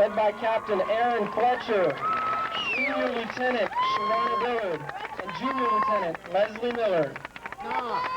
led by Captain Aaron Fletcher, Senior Lieutenant Sharona Dillard, and Junior Lieutenant Leslie Miller. Go Lassies!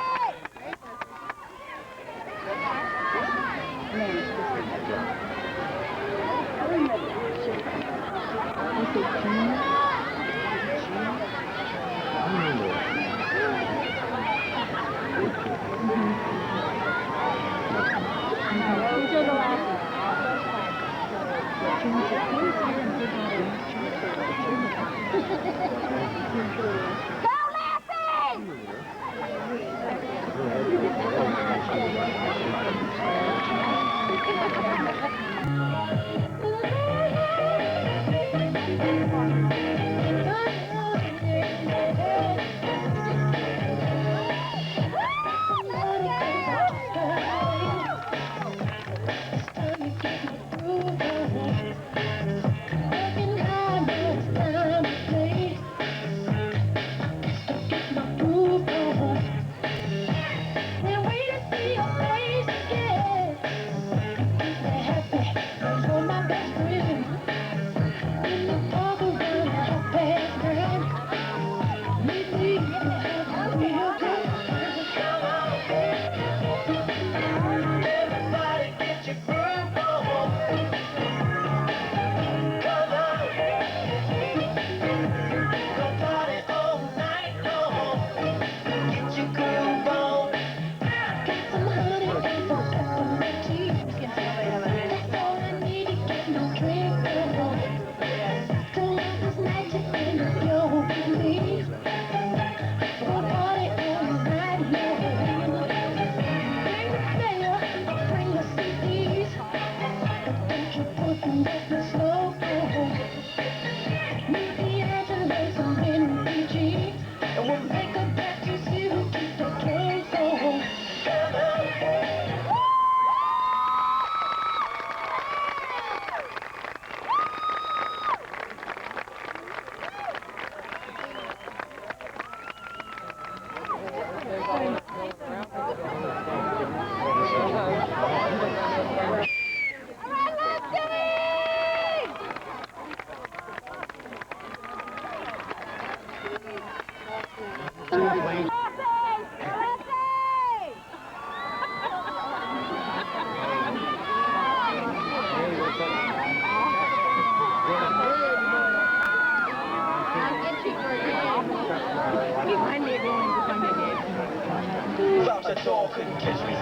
That dog couldn't catch me. I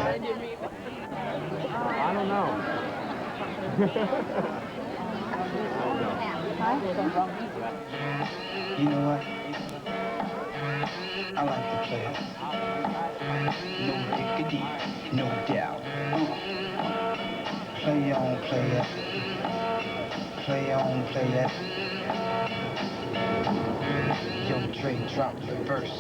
don't know. You know what? I like to play it. No diggity, no doubt. Play on, play it. Play on, play it. Yo, Dre dropped the verse.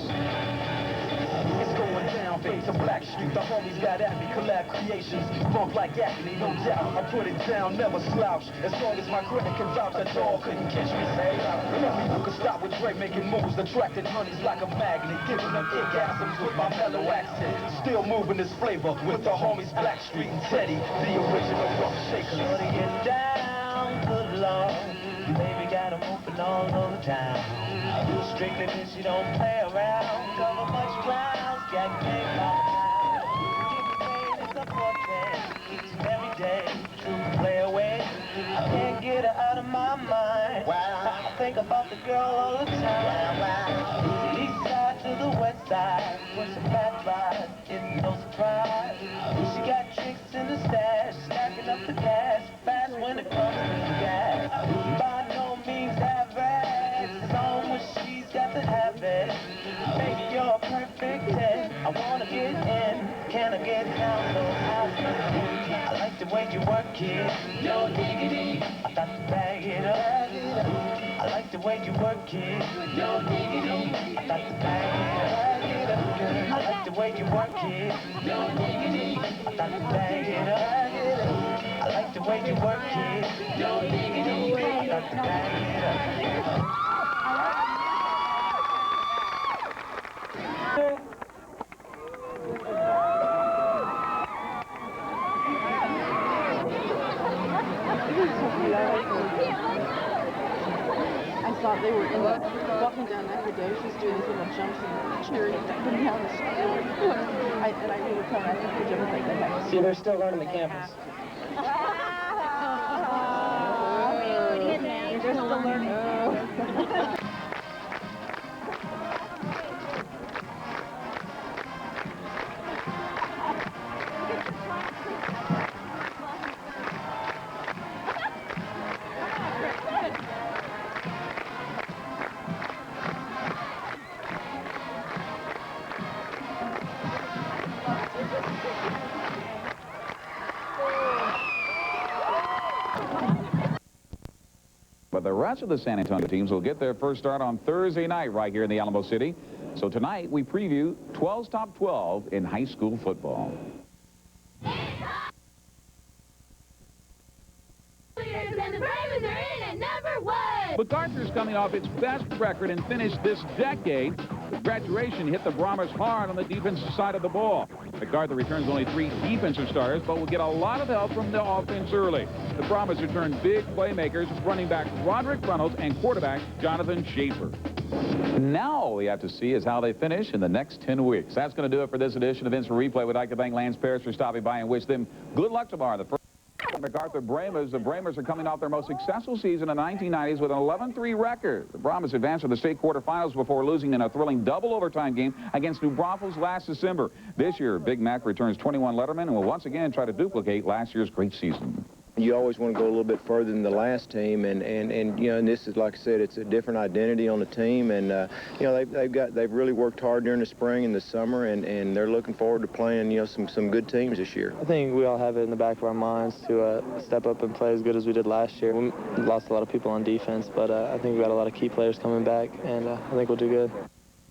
It's going down, fade to Black Street. The homies got at me, collab creations. Funk like agony, no doubt. I put it down, never slouch. As long as my credit can vouch, that dog couldn't catch me. Nothing who could stop with Dre making moves, attracting honeys like a magnet, giving them orgasms with my mellow accent. Still moving this flavor with the homies Black Street and Teddy, the original rough shakers. Shorty get down, good Lord. Baby got 'em moving all over town. Strictly means she don't play around. Cover much ground, got game on now. Give me pain, it's a forte. Every day, to play away. I can't get her out of my mind. I think about the girl all the time. The east side to the west side, with some fat rides, it's no surprise. She got tricks in the stash, stacking up the cash, fast when it comes to the gas. By no means average, as long as she's got to have it. Baby, you're a perfect 10. I wanna get in, can I get down so high? I like the way you work it, no diggity. I got to bag it up. I like the way you work it, no diggity. I got to bag it up. I like the way you work it, no diggity. I got to bag it up. I like the way you work it, no diggity. I got to bag it up. Thank you. every day she's doing these little jumps and cheering up and down the street. And I really tell her, I think the jump like that. See, they're still learning the campus. They're still learning. But the rest of the San Antonio teams will get their first start on Thursday night right here in the Alamo City. So tonight we preview 12's top 12 in high school football. And the Ravens are in at number 1. MacArthur's coming off its best record and finished this decade. The graduation hit the Brahmas hard on the defensive side of the ball. MacArthur returns only 3 defensive starters, but will get a lot of help from the offense early. The Brahmas return big playmakers, running back Roderick Reynolds and quarterback Jonathan Schaefer. Now all we have to see is how they finish in the next 10 weeks. That's going to do it for this edition of Instant Replay. We'd like to thank Lance Parrish for stopping by and wish them good luck tomorrow. The first MacArthur Brahmas. The Brahmas are coming off their most successful season in the 1990s with an 11-3 record. The Brahmas advanced to the state quarterfinals before losing in a thrilling double overtime game against New Braunfels last December. This year, Big Mac returns 21 Letterman and will once again try to duplicate last year's great season. You always want to go a little bit further than the last team, and you know, and this is, like I said, it's a different identity on the team, and you know, they've really worked hard during the spring and the summer, and they're looking forward to playing, you know, some good teams this year. I think we all have it in the back of our minds to step up and play as good as we did last year. We lost a lot of people on defense, but I think we got a lot of key players coming back, and I think we'll do good.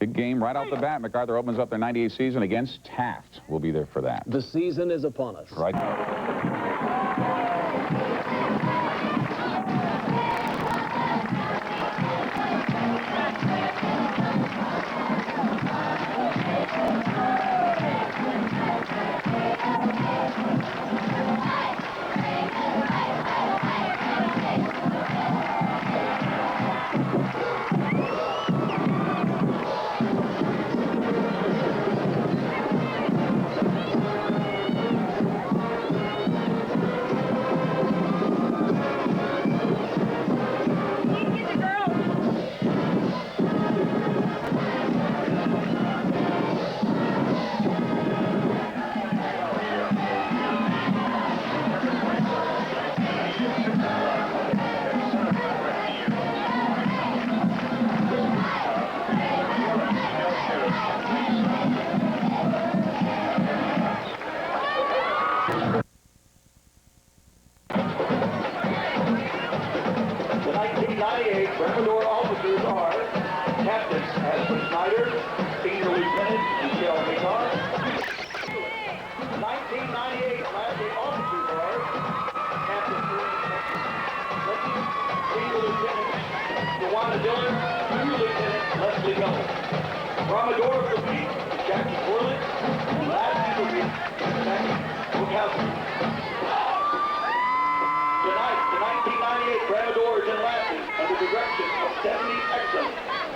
Big game right off the bat. MacArthur opens up their 98 season against Taft. We'll be there for that. The season is upon us. Right.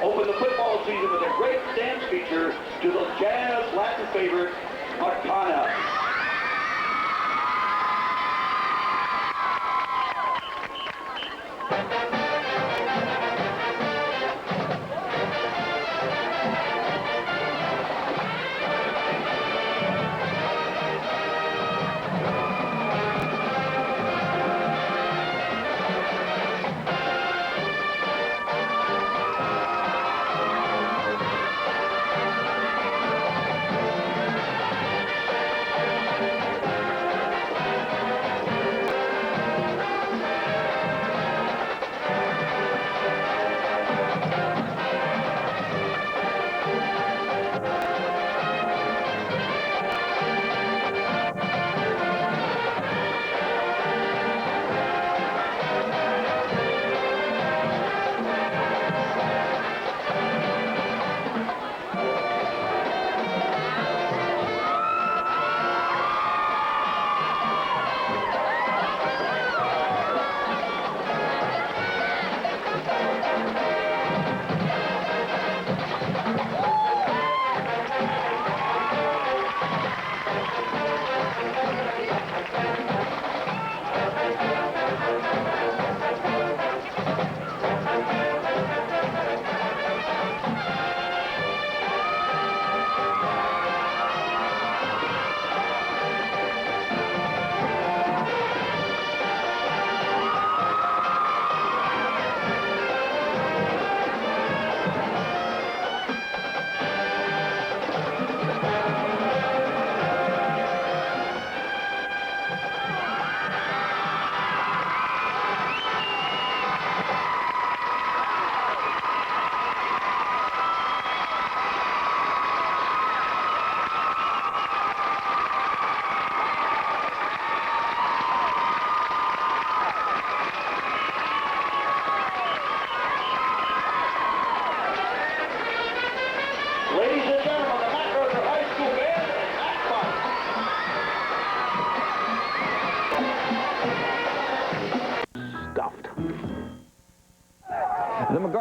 Open the football season with a great dance feature to the jazz Latin favorite, Matana.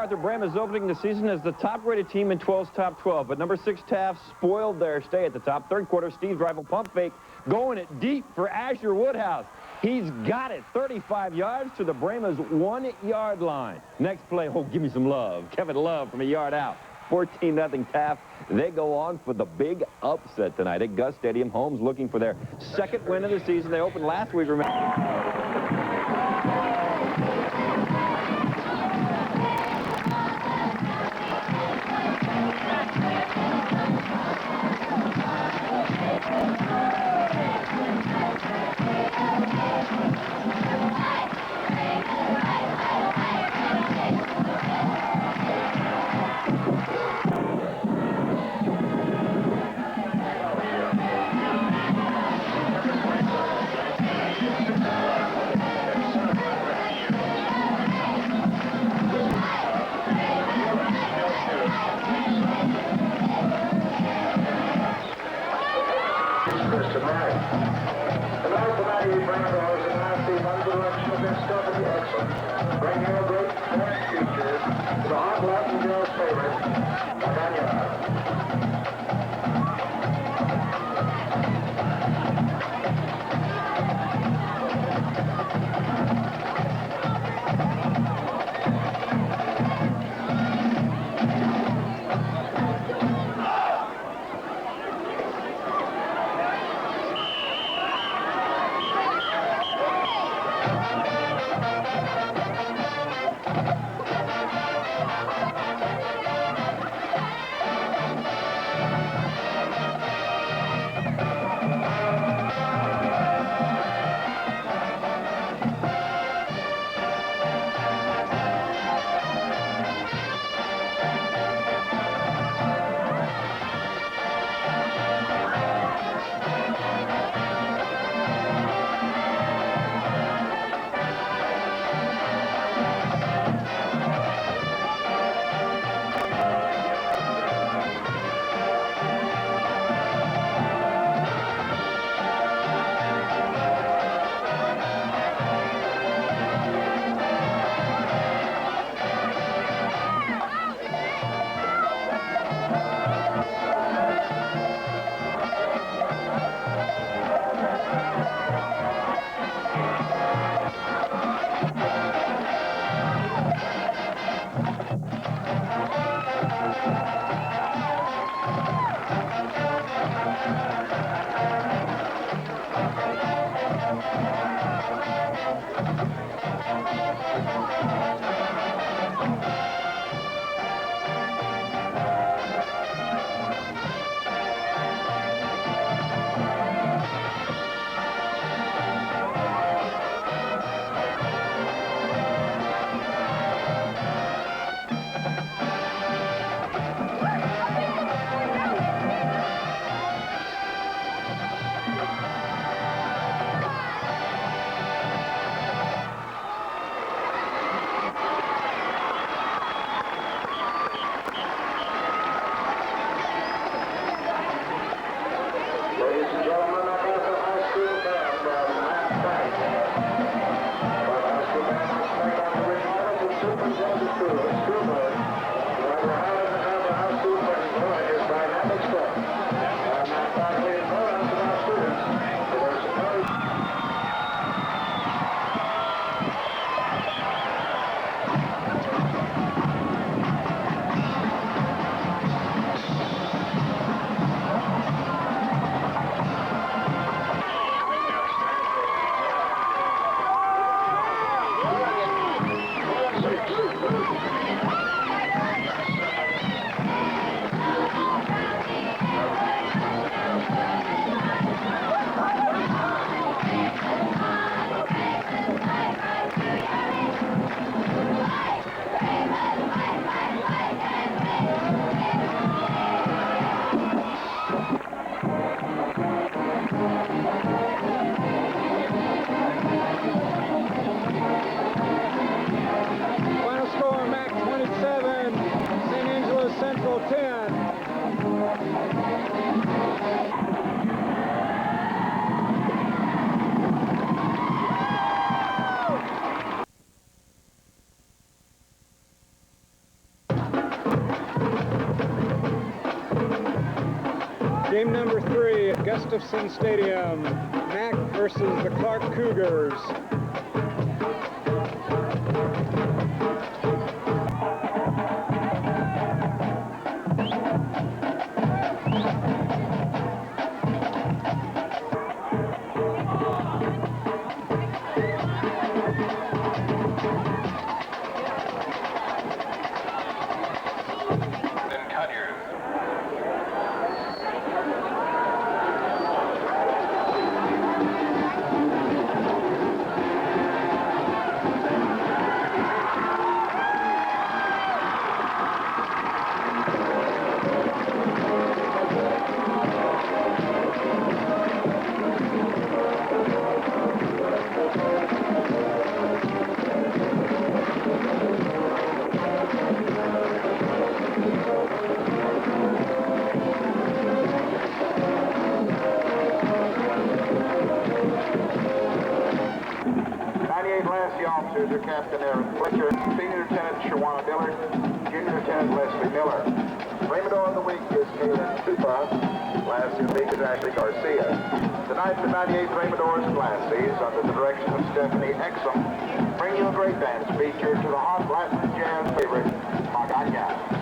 Werther Bremen is opening the season as the top-rated team in 12's top 12, but number 6 Taft spoiled their stay at the top. Third quarter, Steve's rival pump fake going it deep for Asher Woodhouse. He's got it 35 yards to the Bremen's 1-yard line. Next play, oh, give me some love. Kevin Love from a yard out. 14-0 Taft. They go on for the big upset tonight at Gus Stadium. Holmes looking for their second win of the season. They opened last week, remember. Bring your great sports features to the hot Latin girls' favorite, Daniela. Game number 3 at Gustafson Stadium. Mac versus the Clark Cougars. Lassie officers are Captain Aaron Fletcher, Senior Lieutenant Shawana Dillard, Junior Lieutenant Leslie Miller. Raymondor of the Week is Kaylin Tupa. Lassie of the Week is Ashley Garcia. Tonight, the 98th Raymondor's Lassies, under the direction of Stephanie Exum, bring you a great dance feature to the hot Latin jazz favorite, Magana.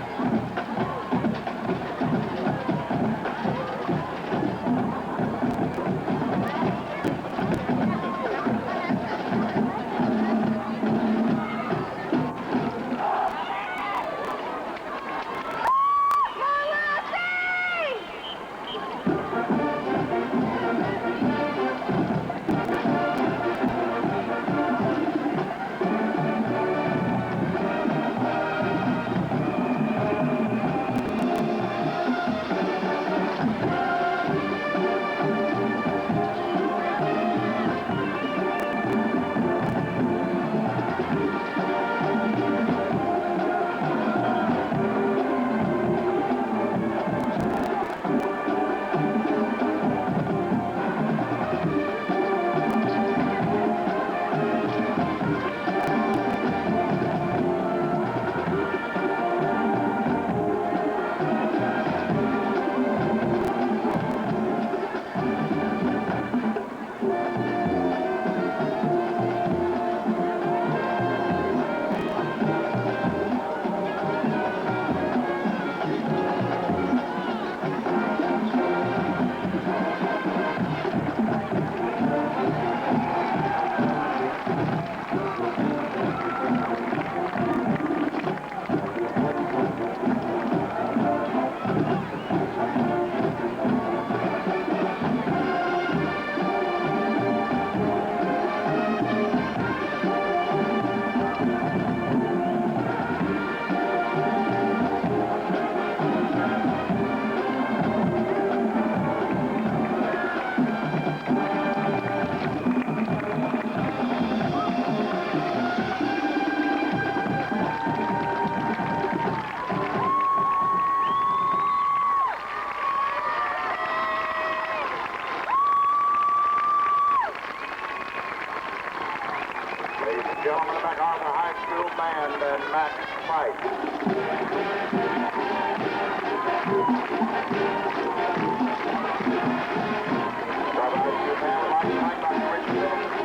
Gentlemen, the MacArthur High School Band and Mac Fight.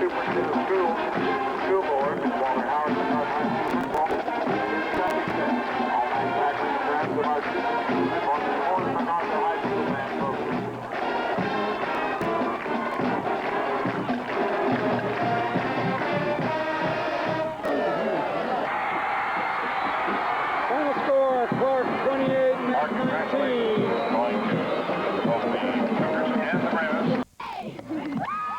Superintendent of Schools, School Board, Walter Howard, MacArthur High School Football, all manufacturing brands of our MacArthur High School Band program. Final score, Clark 28, Mac 19.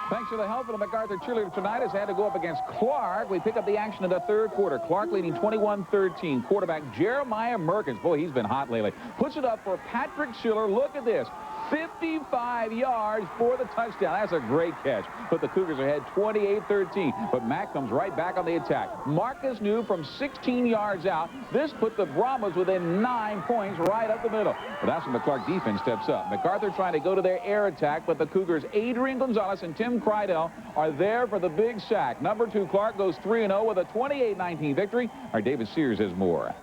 Thanks to the help of the MacArthur cheerleader tonight has had to go up against Clark. We pick up the action in the third quarter. Clark leading 21-13. Quarterback Jeremiah Merkins. Boy, he's been hot lately. Puts it up for Patrick Schiller. Look at this. 55 yards for the touchdown. That's a great catch. But the Cougars are ahead 28-13. But Mac comes right back on the attack. Marcus New from 16 yards out. This put the Brahmas within 9 points right up the middle. But that's when the Clark defense steps up. MacArthur trying to go to their air attack, but the Cougars, Adrian Gonzalez and Tim Crydell, are there for the big sack. Number 2, Clark goes 3-0 with a 28-19 victory. Our David Sears has more.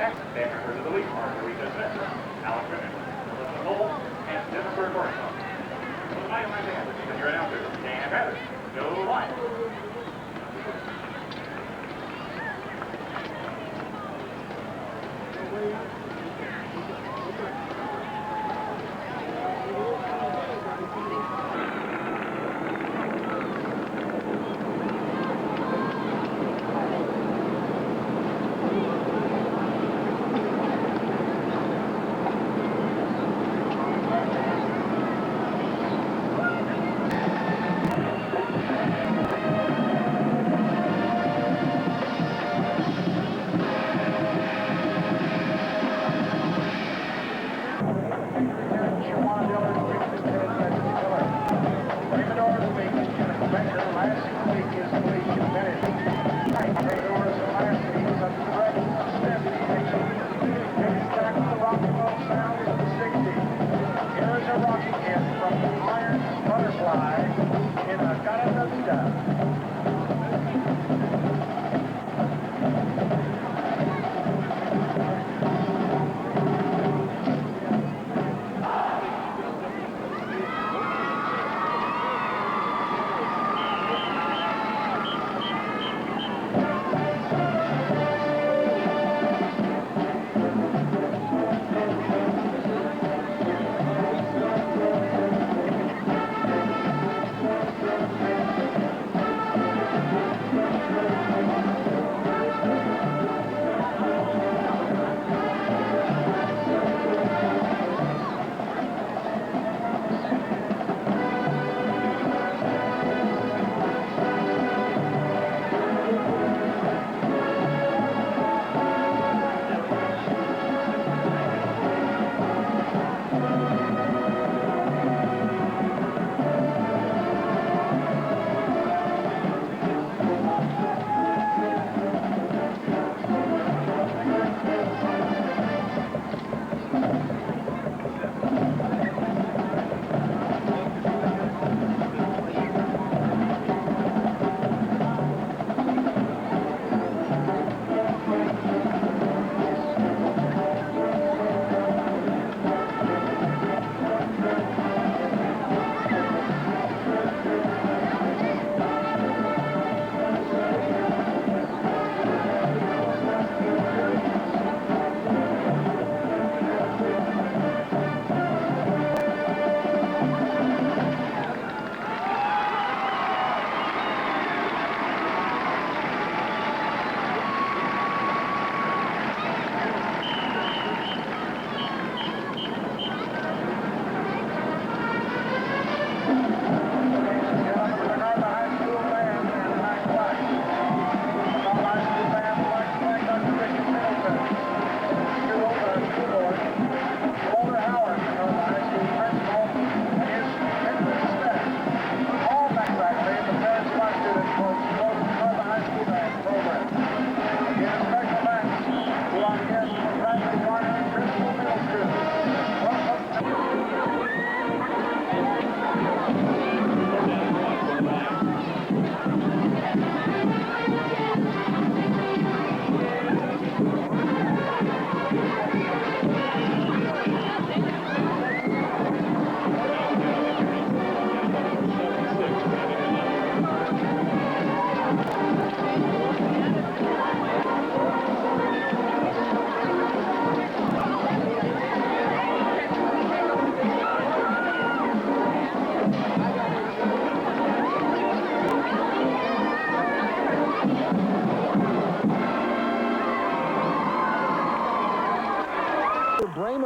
next, they have to the lead marker. We just missed Alex Ritter, Melissa Noble, and Jennifer Burton. So the night of my band, because you're announcers, Dan Rabbit, Joe Lyons.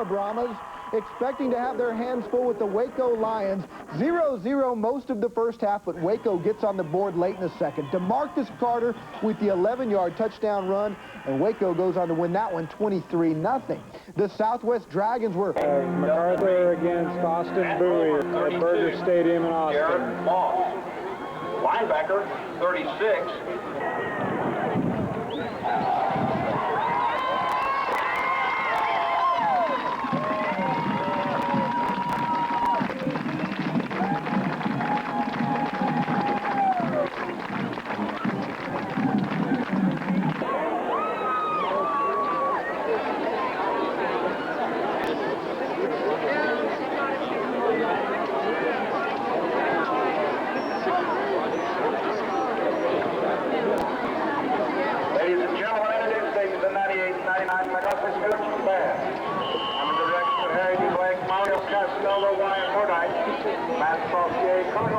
Brahmas expecting to have their hands full with the Waco Lions. 0-0 most of the first half, but Waco gets on the board late in the second. DeMarcus Carter with the 11-yard touchdown run, and Waco goes on to win that one 23-0. The Southwest Dragons were... MacArthur against Austin Bowie at Burger Stadium in Austin. Garrett Moss, linebacker, 36.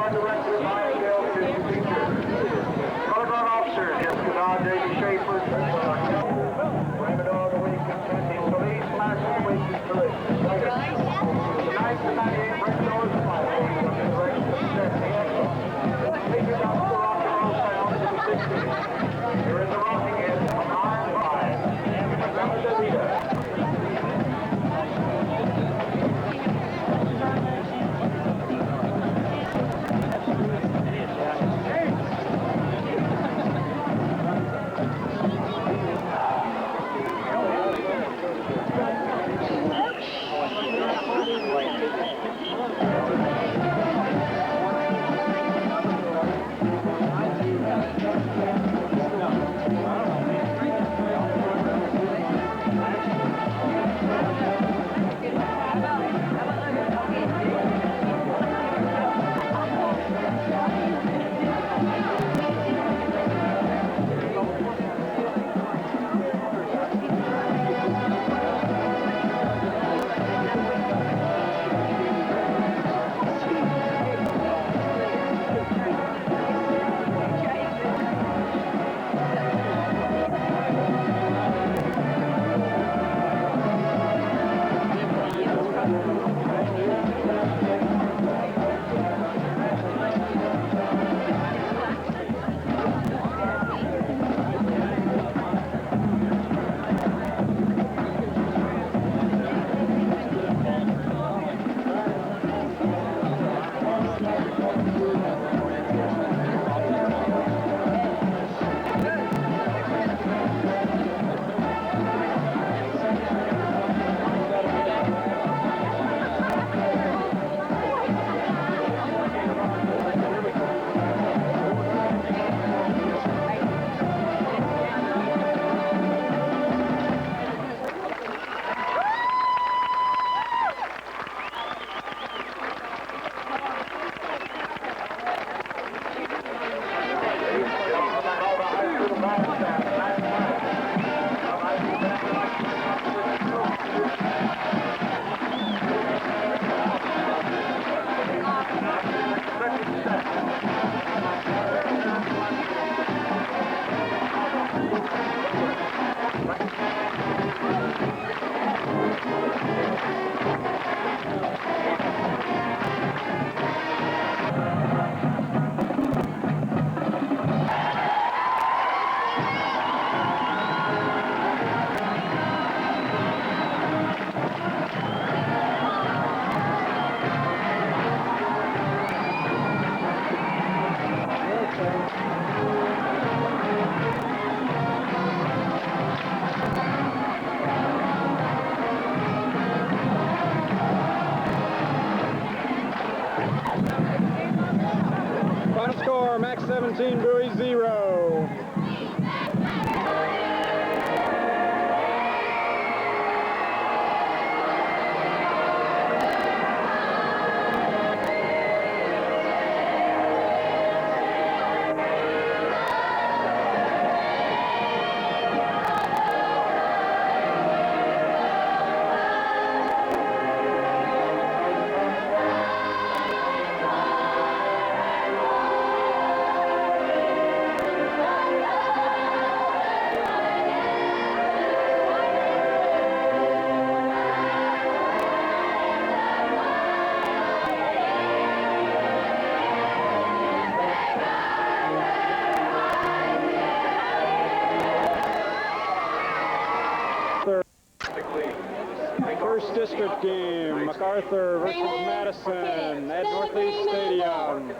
Band director Mike Hill, music teacher. Color guard officer Jessica Dodd, Davey Schaefer. Raymond of the week is Cindy Solis. Flash of the week is Chris. Tonight's the 98 Brent Doors Flight. Under the direction of Stephanie Echo. Taking out the rock and roll sound of the 60s. Here is the rocking head from Iron 5. Remember Davida. Final score, Max 17, Bowie 0. First district game, MacArthur versus Madison at Northeast Stadium.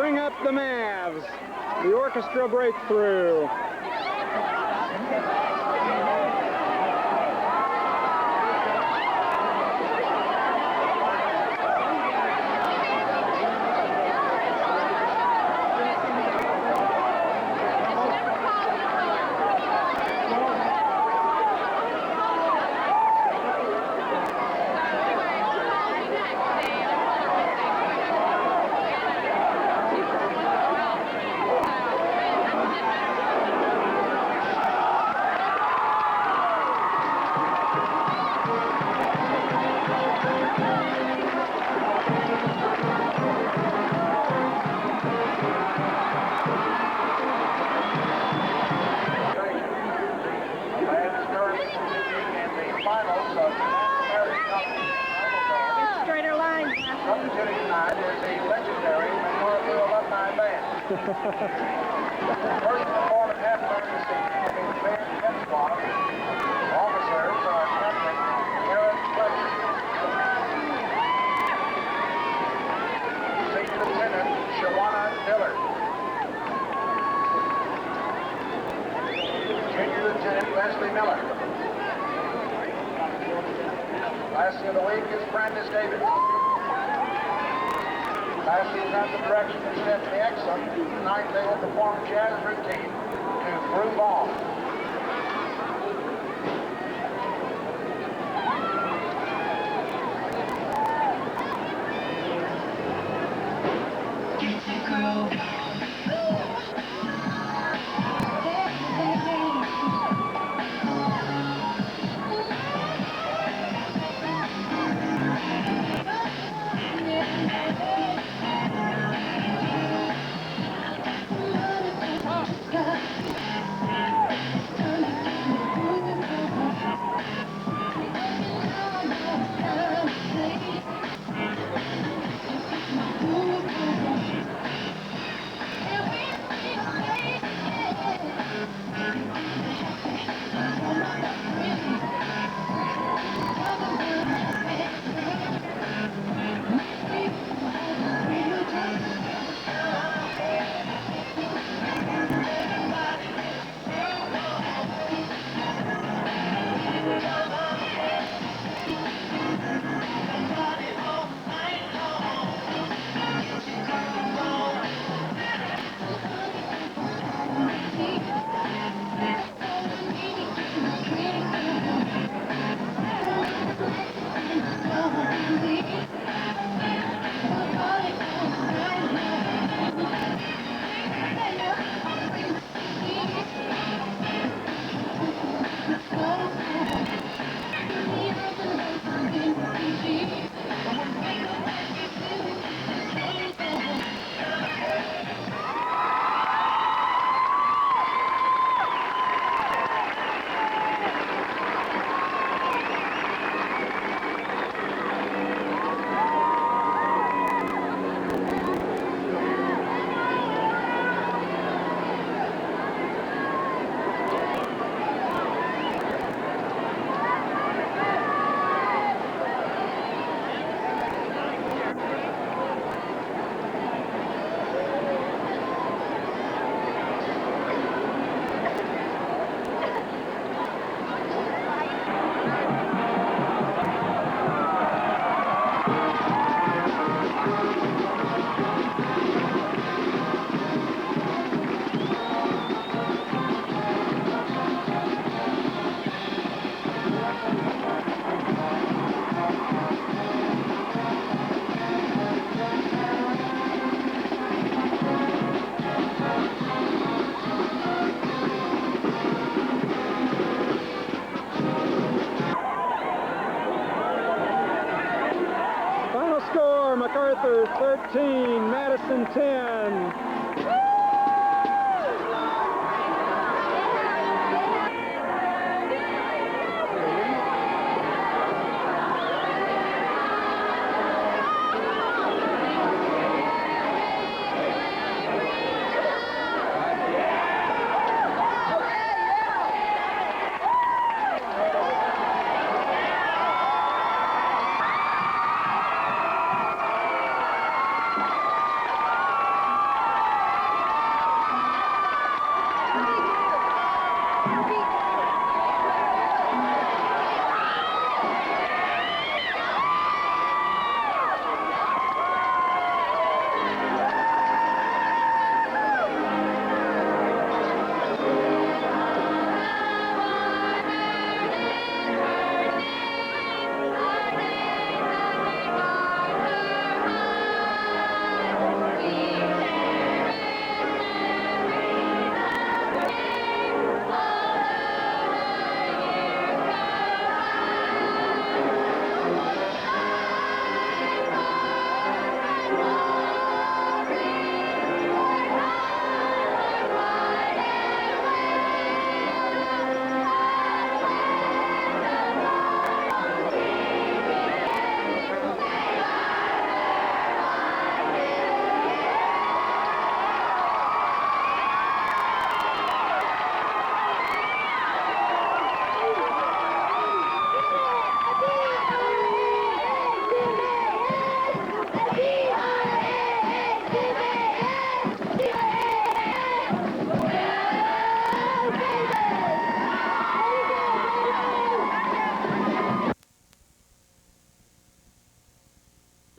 bring up the Mavs. The orchestra breakthrough. Straighter line. Representing tonight is the legendary Memorial Alumni Band. First performing halftime this evening will be the band Pep Squad. Officers are Captain Aaron Fletcher, Senior Lieutenant Shawana Dillard, Junior Lieutenant Leslie Miller. Lassie of the week is Brandis Davis. Lassie is under the direction of Stephanie Exum. Tonight they will perform jazz routine to Groove On. MacArthur 13, Madison 10.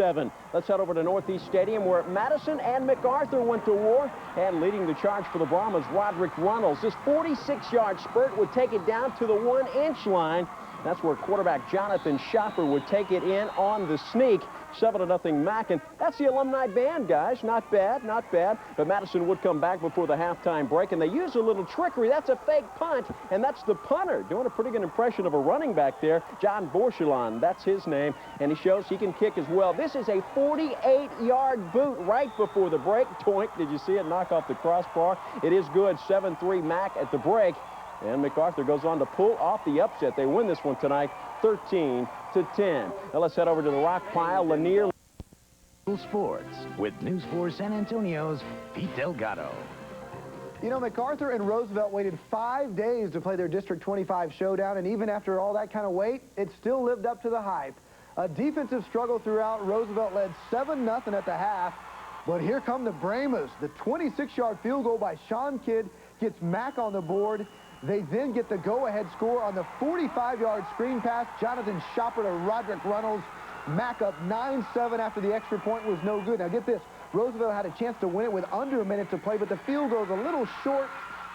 7. Let's head over to Northeast Stadium where Madison and MacArthur went to war, and leading the charge for the Brahmas, Roderick Runnels. This 46-yard spurt would take it down to the 1-inch line. That's where quarterback Jonathan Schopper would take it in on the sneak. 7-0 Mac, and that's the alumni band, guys. Not bad, not bad. But Madison would come back before the halftime break, and they used a little trickery. That's a fake punt, and that's the punter doing a pretty good impression of a running back there. John Borchelon, that's his name, and he shows he can kick as well. This is a 48-yard boot right before the break. Toink, did you see it knock off the crossbar? It is good. 7-3 Mac at the break. And MacArthur goes on to pull off the upset. They win this one tonight, 13-10. Now let's head over to the rock pile. Lanier. Sports with News 4 San Antonio's Pete Delgado. You know, MacArthur and Roosevelt waited 5 days to play their District 25 showdown, and even after all that kind of wait, it still lived up to the hype. A defensive struggle throughout. Roosevelt led 7-0 at the half, but here come the Brahmas. The 26-yard field goal by Sean Kidd gets Mac on the board. They then get the go-ahead score on the 45-yard screen pass. Jonathan Schopper to Roderick Runnels. Mac up 9-7 after the extra point was no good. Now get this, Roosevelt had a chance to win it with under a minute to play, but the field goes a little short,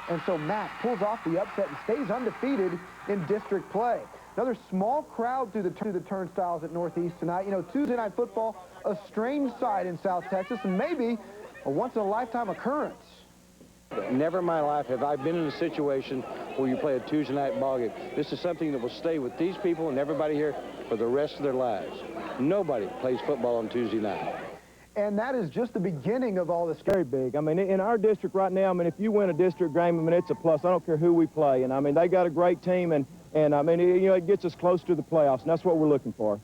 and so Mac pulls off the upset and stays undefeated in district play. Another small crowd through the turnstiles at Northeast tonight. You know, Tuesday night football, a strange sight in South Texas, and maybe a once-in-a-lifetime occurrence. Never in my life have I been in a situation where you play a Tuesday night ball game. This is something that will stay with these people and everybody here for the rest of their lives. Nobody plays football on Tuesday night. And that is just the beginning of all this. Very big. I mean, in our district right now, I mean, if you win a district game, I mean, it's a plus. I don't care who we play. And, I mean, they got a great team, and I mean, you know, it gets us close to the playoffs, and that's what we're looking for.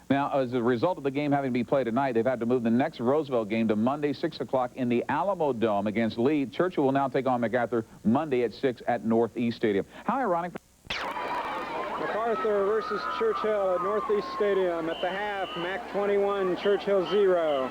Now, as a result of the game having to be played tonight, they've had to move the next Roosevelt game to Monday, 6 o'clock in the Alamo Dome against Lee. Churchill will now take on MacArthur Monday at 6 at Northeast Stadium. How ironic. MacArthur versus Churchill at Northeast Stadium. At the half, Mac 21, Churchill 0.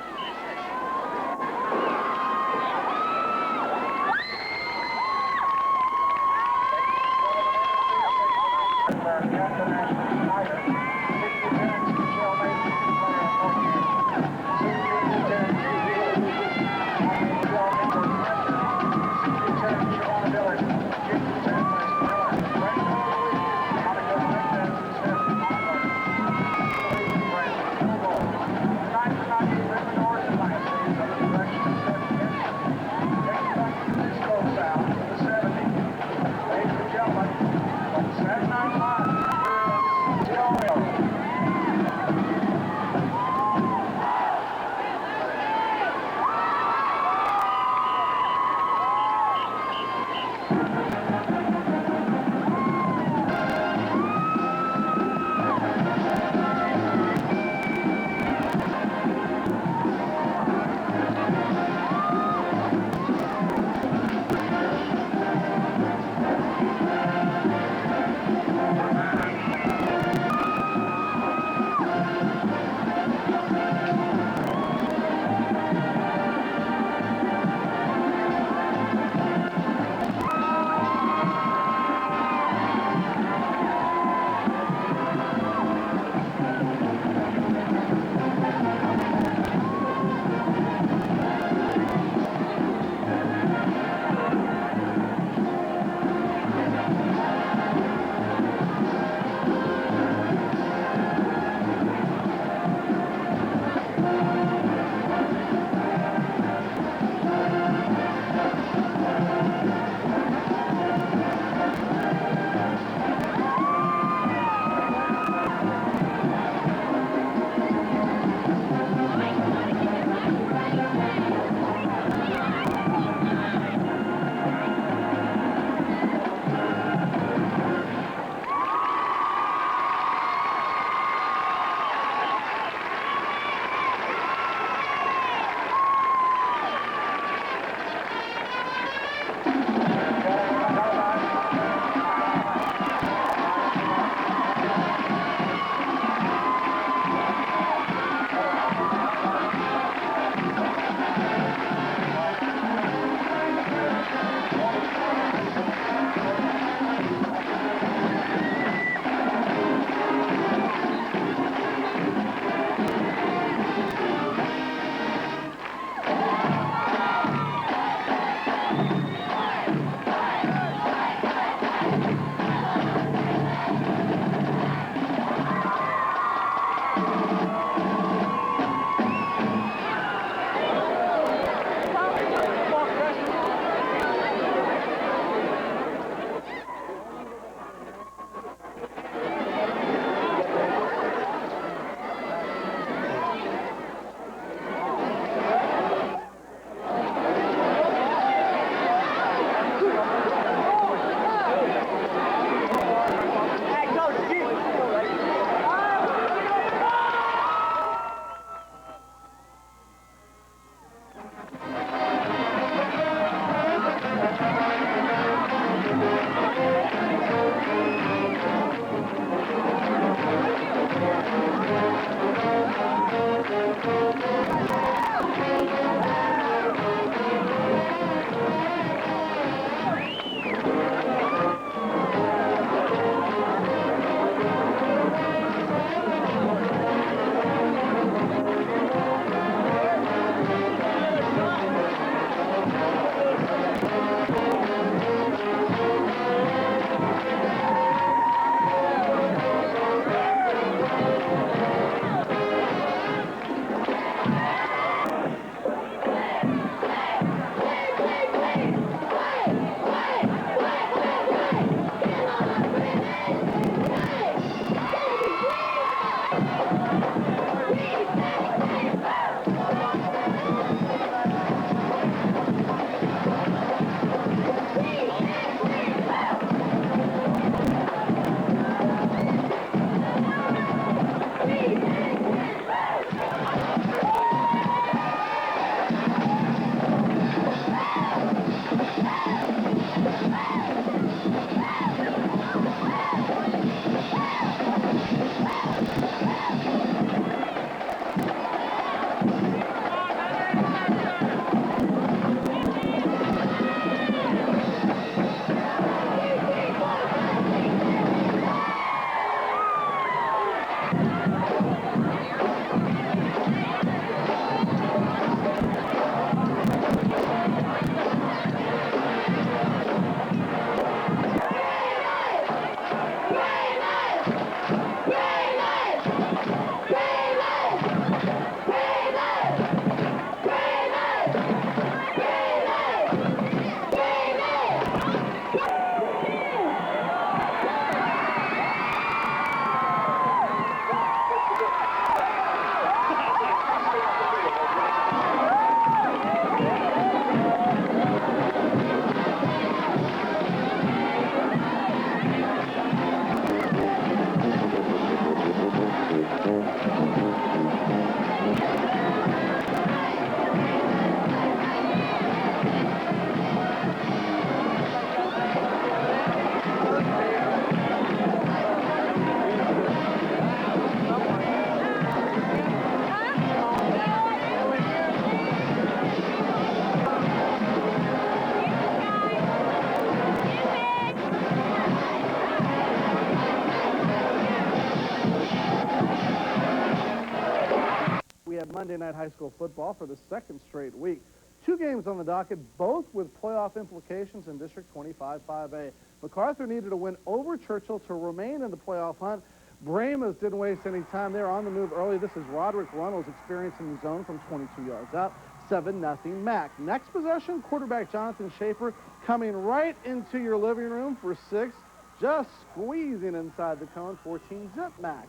We have Monday Night High School football for the second straight week. 2 games on the docket, both with playoff implications in District 25 5A. MacArthur needed a win over Churchill to remain in the playoff hunt. Brahmas didn't waste any time. They're on the move early. This is Roderick Runnels experiencing the zone from 22 yards out. 7-0 Mac. Next possession, quarterback Jonathan Schaefer coming right into your living room for 6, just squeezing inside the cone. 14-zip Mac.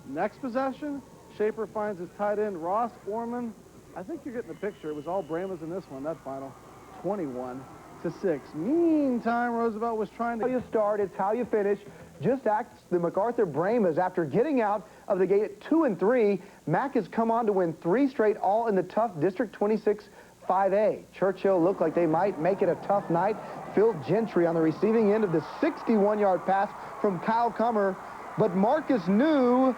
Next possession, Schaefer finds his tight end, Ross Orman. I think you're getting the picture. It was all Brahmas in this one, that final. 21-6. Meantime, Roosevelt was trying to... How you start, it's how you finish. Just ask the MacArthur Brahmas. After getting out of the gate at 2-3, Mac has come on to win 3 straight, all in the tough District 26 5A. Churchill looked like they might make it a tough night. Phil Gentry on the receiving end of the 61-yard pass from Kyle Comer. But Marcus knew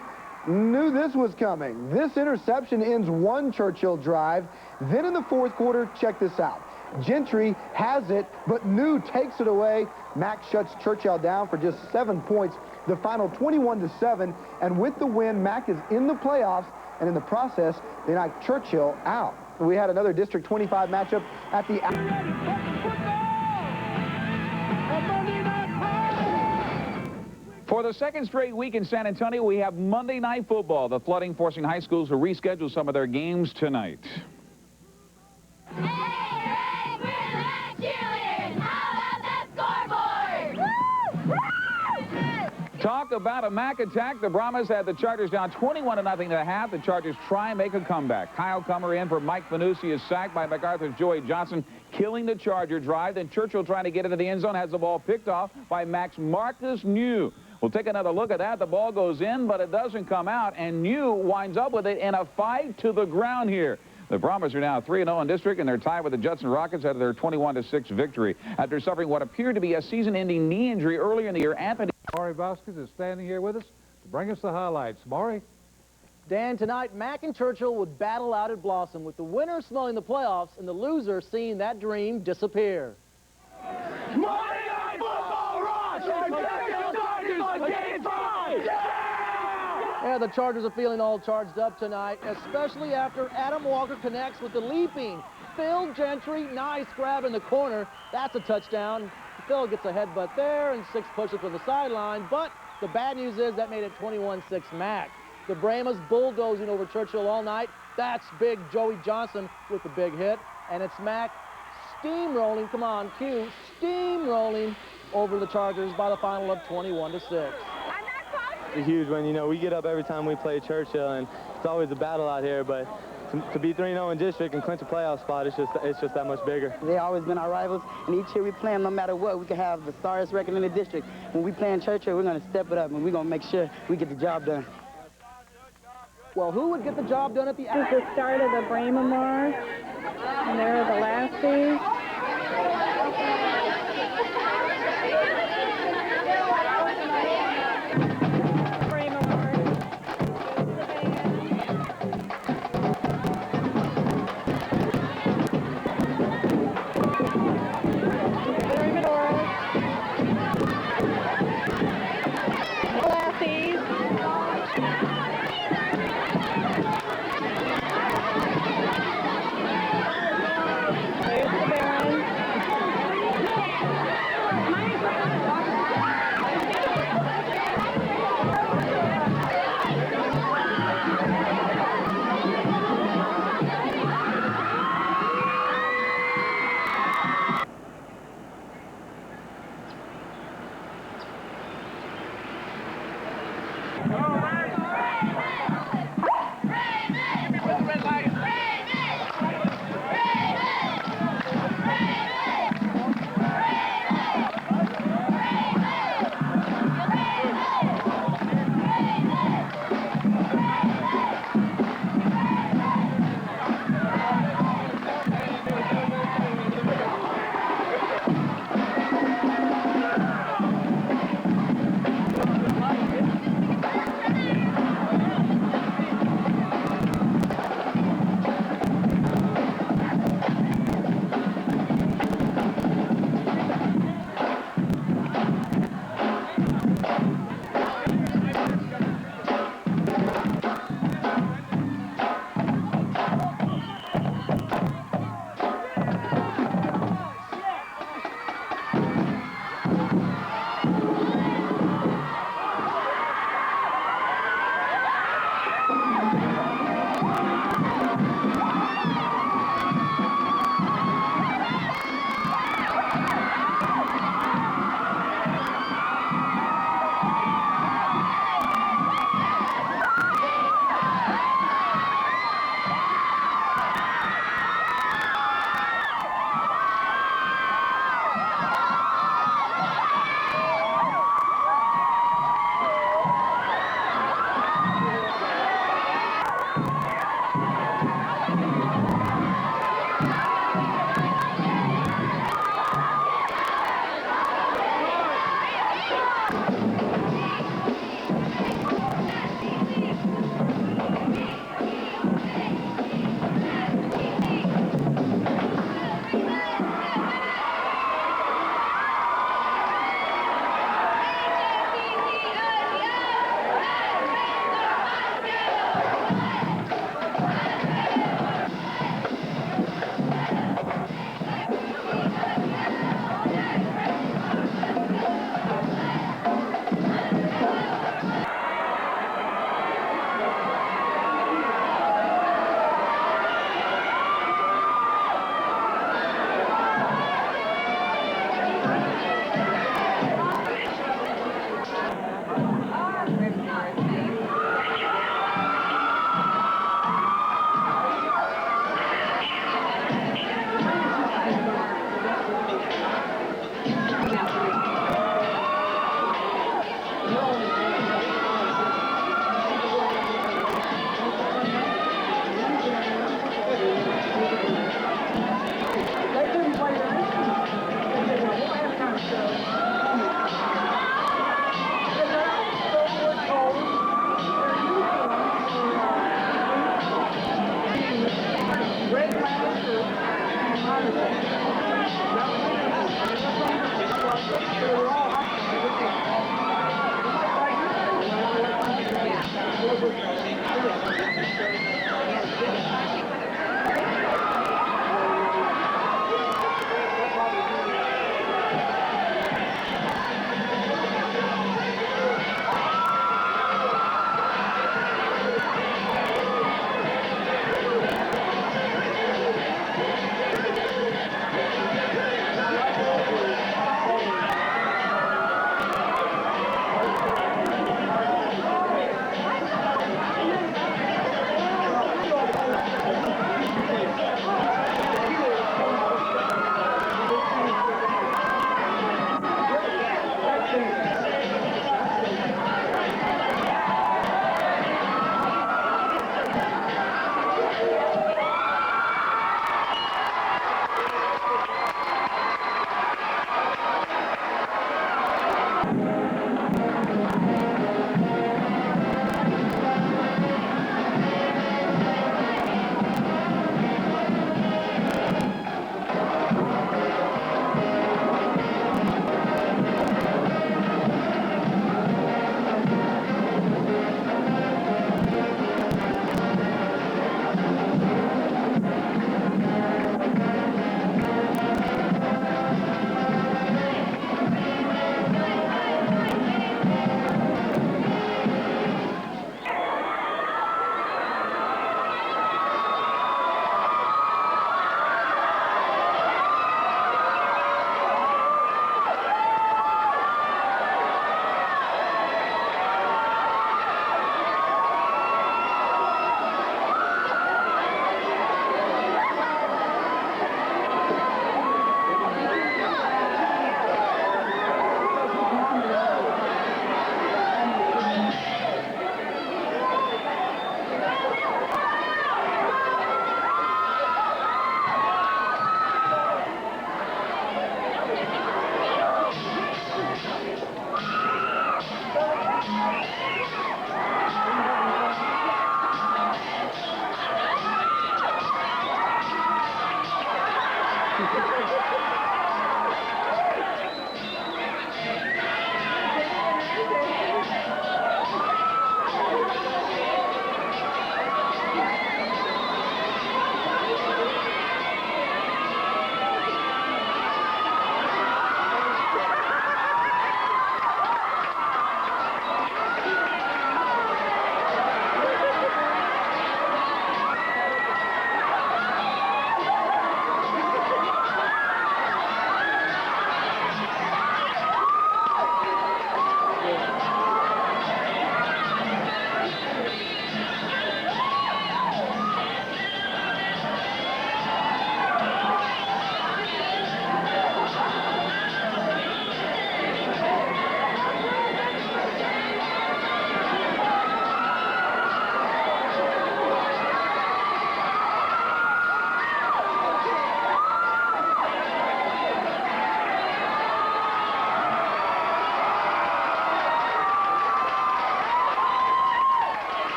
this was coming. This interception ends one Churchill drive. Then in the fourth quarter, check this out. Gentry has it, but New takes it away. Mac shuts Churchill down for just 7 points. The final 21-7, and with the win, Mac is in the playoffs, and in the process, they knock Churchill out. We had another District 25 matchup at the... For the second straight week in San Antonio, we have Monday Night Football. The flooding forcing high schools to reschedule some of their games tonight. Talk about a Mac attack. The Brahmas had the Chargers down 21-0 at half. The Chargers try and make a comeback. Kyle Comer in for Mike Fanucci is sacked by MacArthur's Joey Johnson, killing the Charger drive. Then Churchill trying to get into the end zone has the ball picked off by Mac's Marcus New. We'll take another look at that. The ball goes in, but it doesn't come out, and New winds up with it in a fight to the ground here. The Brahmas are now 3-0 in district, and they're tied with the Judson Rockets out of their 21-6 victory. After suffering what appeared to be a season-ending knee injury earlier in the year, Anthony... Maury Vasquez is standing here with us to bring us the highlights. Maury? Dan, tonight, Mac and Churchill would battle out at Blossom, with the winner smelling the playoffs and the loser seeing that dream disappear. Monday Night Football Rush! Game 5! Yeah, the Chargers are feeling all charged up tonight, especially after Adam Walker connects with the leaping Phil Gentry. Nice grab in the corner. That's a touchdown. Phil gets a headbutt there and 6 push-ups on the sideline, but the bad news is that made it 21-6 Mac. The Brahmas bulldozing over Churchill all night. That's big Joey Johnson with the big hit, and it's Mac steamrolling, come on, Q, steamrolling over the Chargers by the final of 21-6. It's a huge win. You know, we get up every time we play Churchill, and it's always a battle out here, but to be 3-0 in district and clinch a playoff spot, it's just that much bigger. They've always been our rivals, and each year we play them no matter what. We can have the sorriest record in the district. When we play in Churchill, we're going to step it up, and we're going to make sure we get the job done. Well, who would get the job done at the end? This is the start of the Brahma March, and there are the Lassies.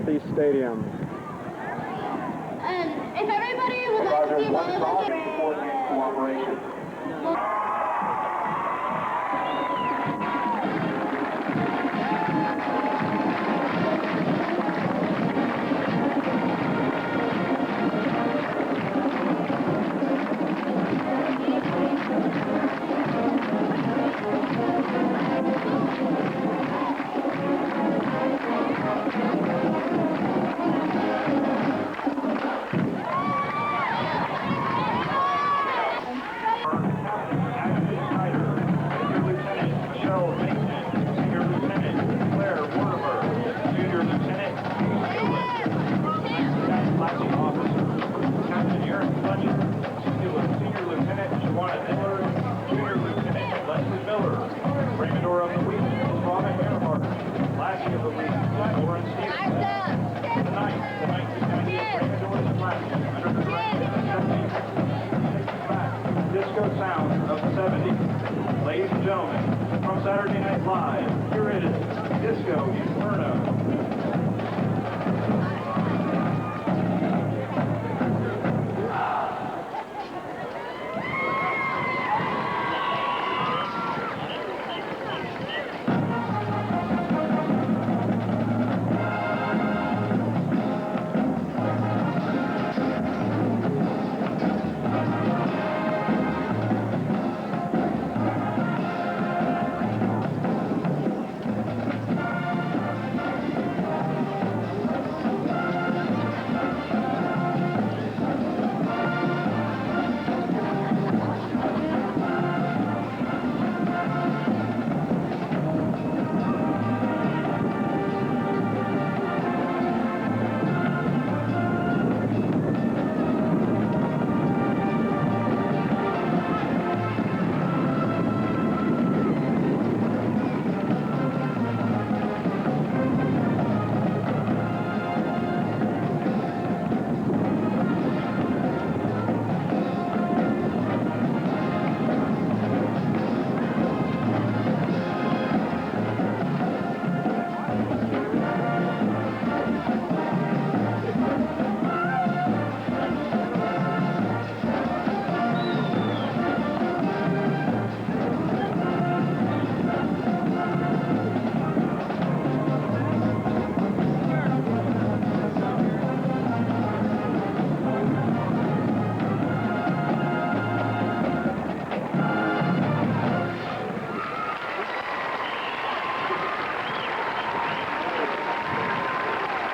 Lassies Stadium. And if everybody would like to see one of the cooperation. gentlemen, from Saturday Night Live, here it is, Disco Inferno.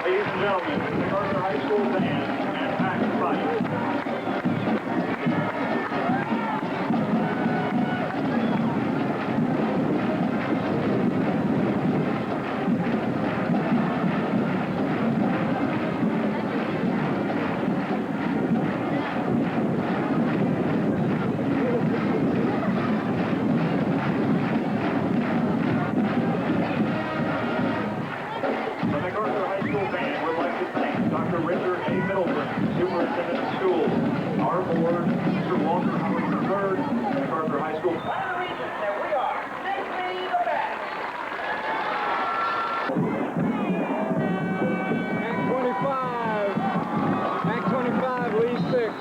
Ladies and gentlemen, the MacArthur High School Band and Max Fight. Superintendent of Schools, our board, Mr. Walter Howard III, MacArthur High School. There we are. Safely the back. Mac 25, lead 6.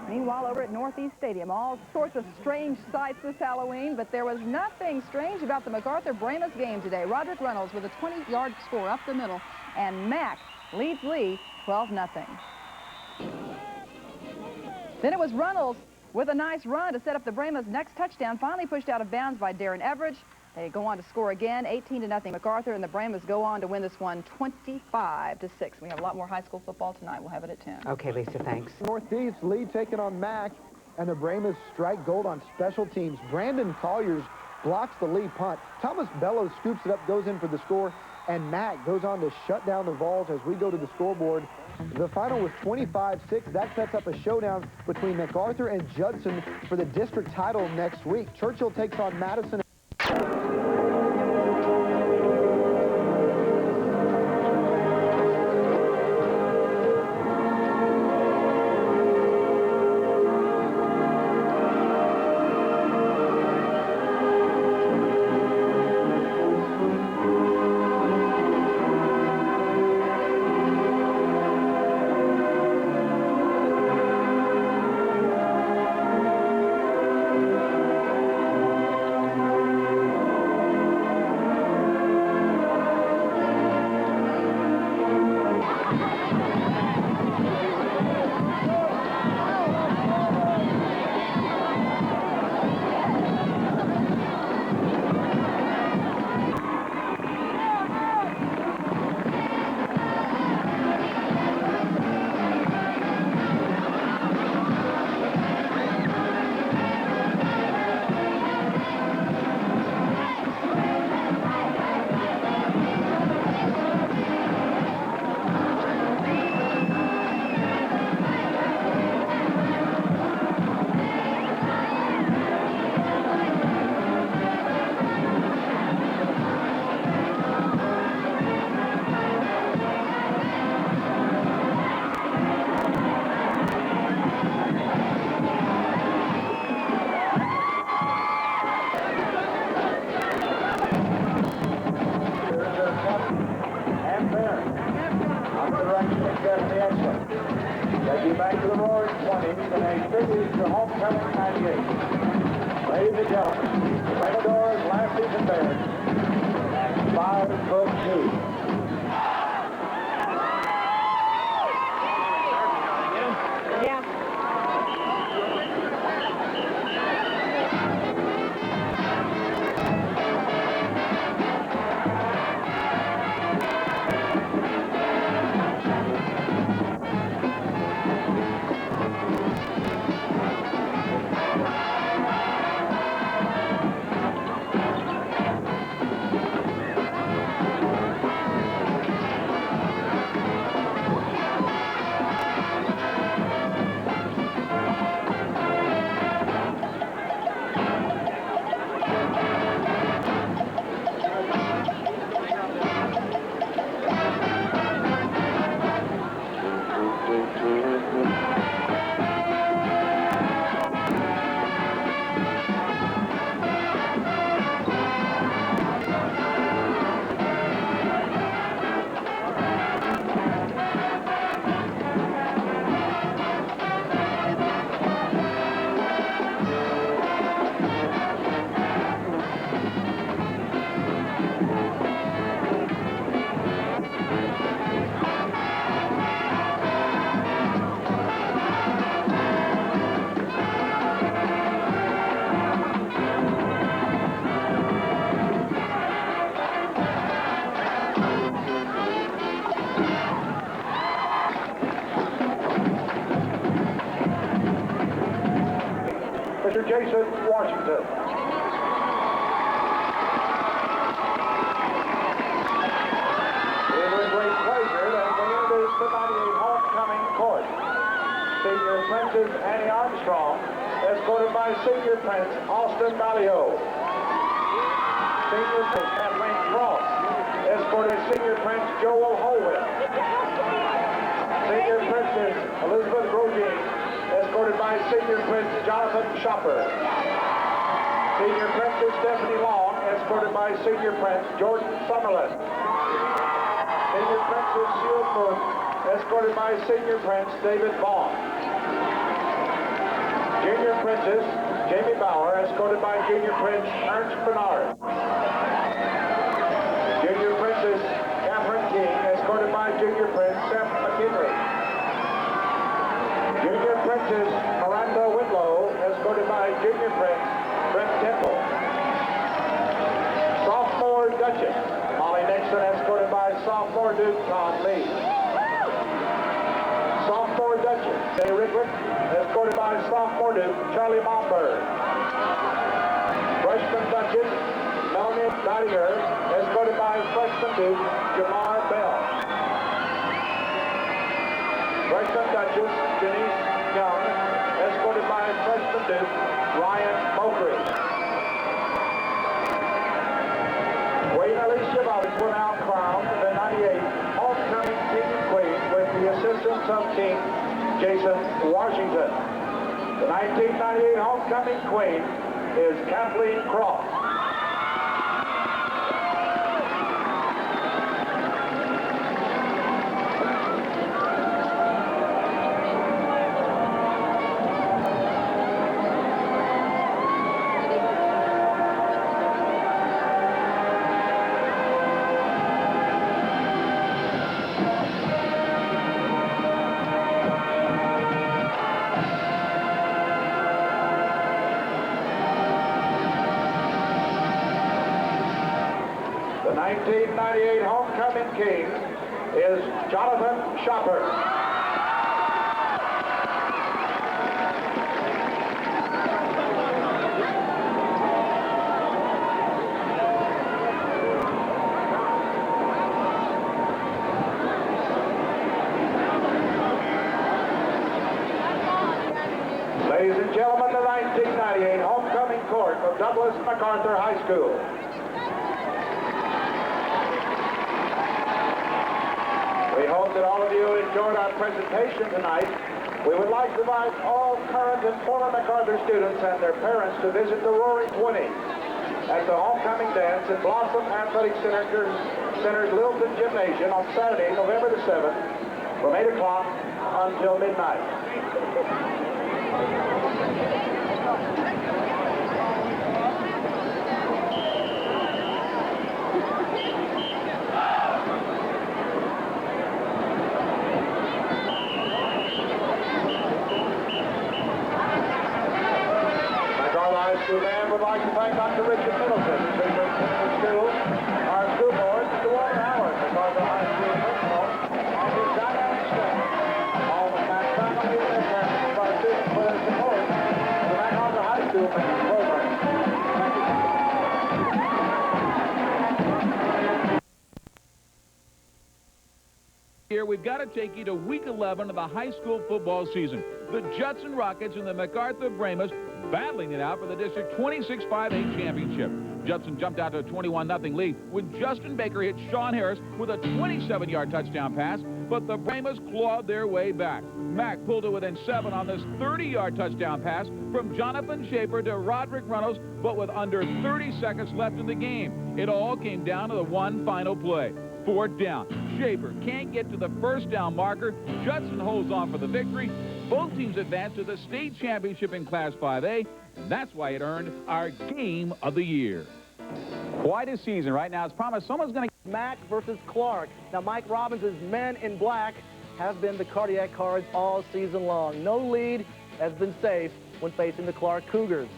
Meanwhile, over at Northeast Stadium, all sorts of strange sights this Halloween, but there was nothing strange about the MacArthur-Bramos game today. Roderick Reynolds with a 20-yard score up the middle, and Mack leads Lee 12-0. Then it was Reynolds with a nice run to set up the Bramos' next touchdown, finally pushed out of bounds by Darren Everidge. They go on to score again, 18-0 MacArthur, and the Bramos go on to win this one 25-6. We have a lot more high school football tonight. We'll have it at 10. Okay, Lisa, thanks. Northeast lead taking on Mack, and the Bramos strike gold on special teams. Brandon Colliers blocks the lead punt. Thomas Bellows scoops it up, goes in for the score, and Mack goes on to shut down the Vols as we go to the scoreboard. The final was 25-6. That sets up a showdown between MacArthur and Judson for the district title next week. Churchill takes on Madison. homecoming 98. Ladies and gentlemen, Commodores, Lassies, and Bears, 5'2". Mr. Jason Washington. It is with great pleasure that we introduce the 98 homecoming court. Senior Princess Annie Armstrong, escorted by Senior Prince Austin Balio. Senior Prince Kathleen Cross, escorted by Senior Prince Joel Holwell. Senior Princess Elizabeth Grosjean, escorted by Senior Prince Jonathan Shopper. Senior Princess Stephanie Long, escorted by Senior Prince Jordan Summerlin. Senior Princess Sheila Moon, escorted by Senior Prince David Vaughn. Junior Princess Jamie Bauer, escorted by Junior Prince Ernst Bernard. Junior Princess Catherine King, escorted by Junior Prince Seth McKinley. Junior Princess Miranda Whitlow, escorted by Junior Prince Brent Temple. Sophomore Duchess Molly Nixon, escorted by Sophomore Duke Tom Lee. Sophomore Duchess Jay Rickwick, escorted by Sophomore Duke Charlie Momberg. Freshman Duchess Melanie Dottier, escorted by Freshman Duke Jamar Bell. Freshman Duchess Janice Young, escorted by Freshman Duke Ryan Mokry. Wayne Alicia Bowles will now crown the 98 homecoming King and Queen with the assistance of King Jason Washington. The 1998 homecoming Queen is Kathleen Cross. The 1998 homecoming king is Jonathan Shopper. Ladies and gentlemen, the 1998 homecoming court of Douglas MacArthur High School. We hope that all of you enjoyed our presentation tonight. We would like to invite all current and former MacArthur students and their parents to visit the Roaring 20 at the homecoming dance at Blossom Athletic Center's Littleton Gymnasium on Saturday, November the 7th, from 8 o'clock until midnight. School band would like to thank Dr. Richard Middleton, who brings the school, our school board, to Walter Howard, MacArthur High School principal, and his dynamic staff. All the Mac family and their parents provide students for their support of the MacArthur High School band program. Thank you. Here, we've got to take you to week 11 of the high school football season. The Judson Rockets and the MacArthur Brahmas battling it out for the District 26-5A championship. Judson jumped out to a 21-0 lead when Justin Baker hit Sean Harris with a 27-yard touchdown pass, but the Brahmas clawed their way back. Mack pulled it within 7 on this 30-yard touchdown pass from Jonathan Schaefer to Roderick Reynolds, but with under 30 seconds left in the game. It all came down to the one final play. 4th down. Schaefer can't get to the first down marker. Judson holds on for the victory. Both teams advance to the state championship in Class 5A, and that's why it earned our Game of the Year. Quite a season right now. As promised, someone's going to... Mack versus Clark. Now, Mike Robbins' men in black have been the cardiac cards all season long. No lead has been safe when facing the Clark Cougars.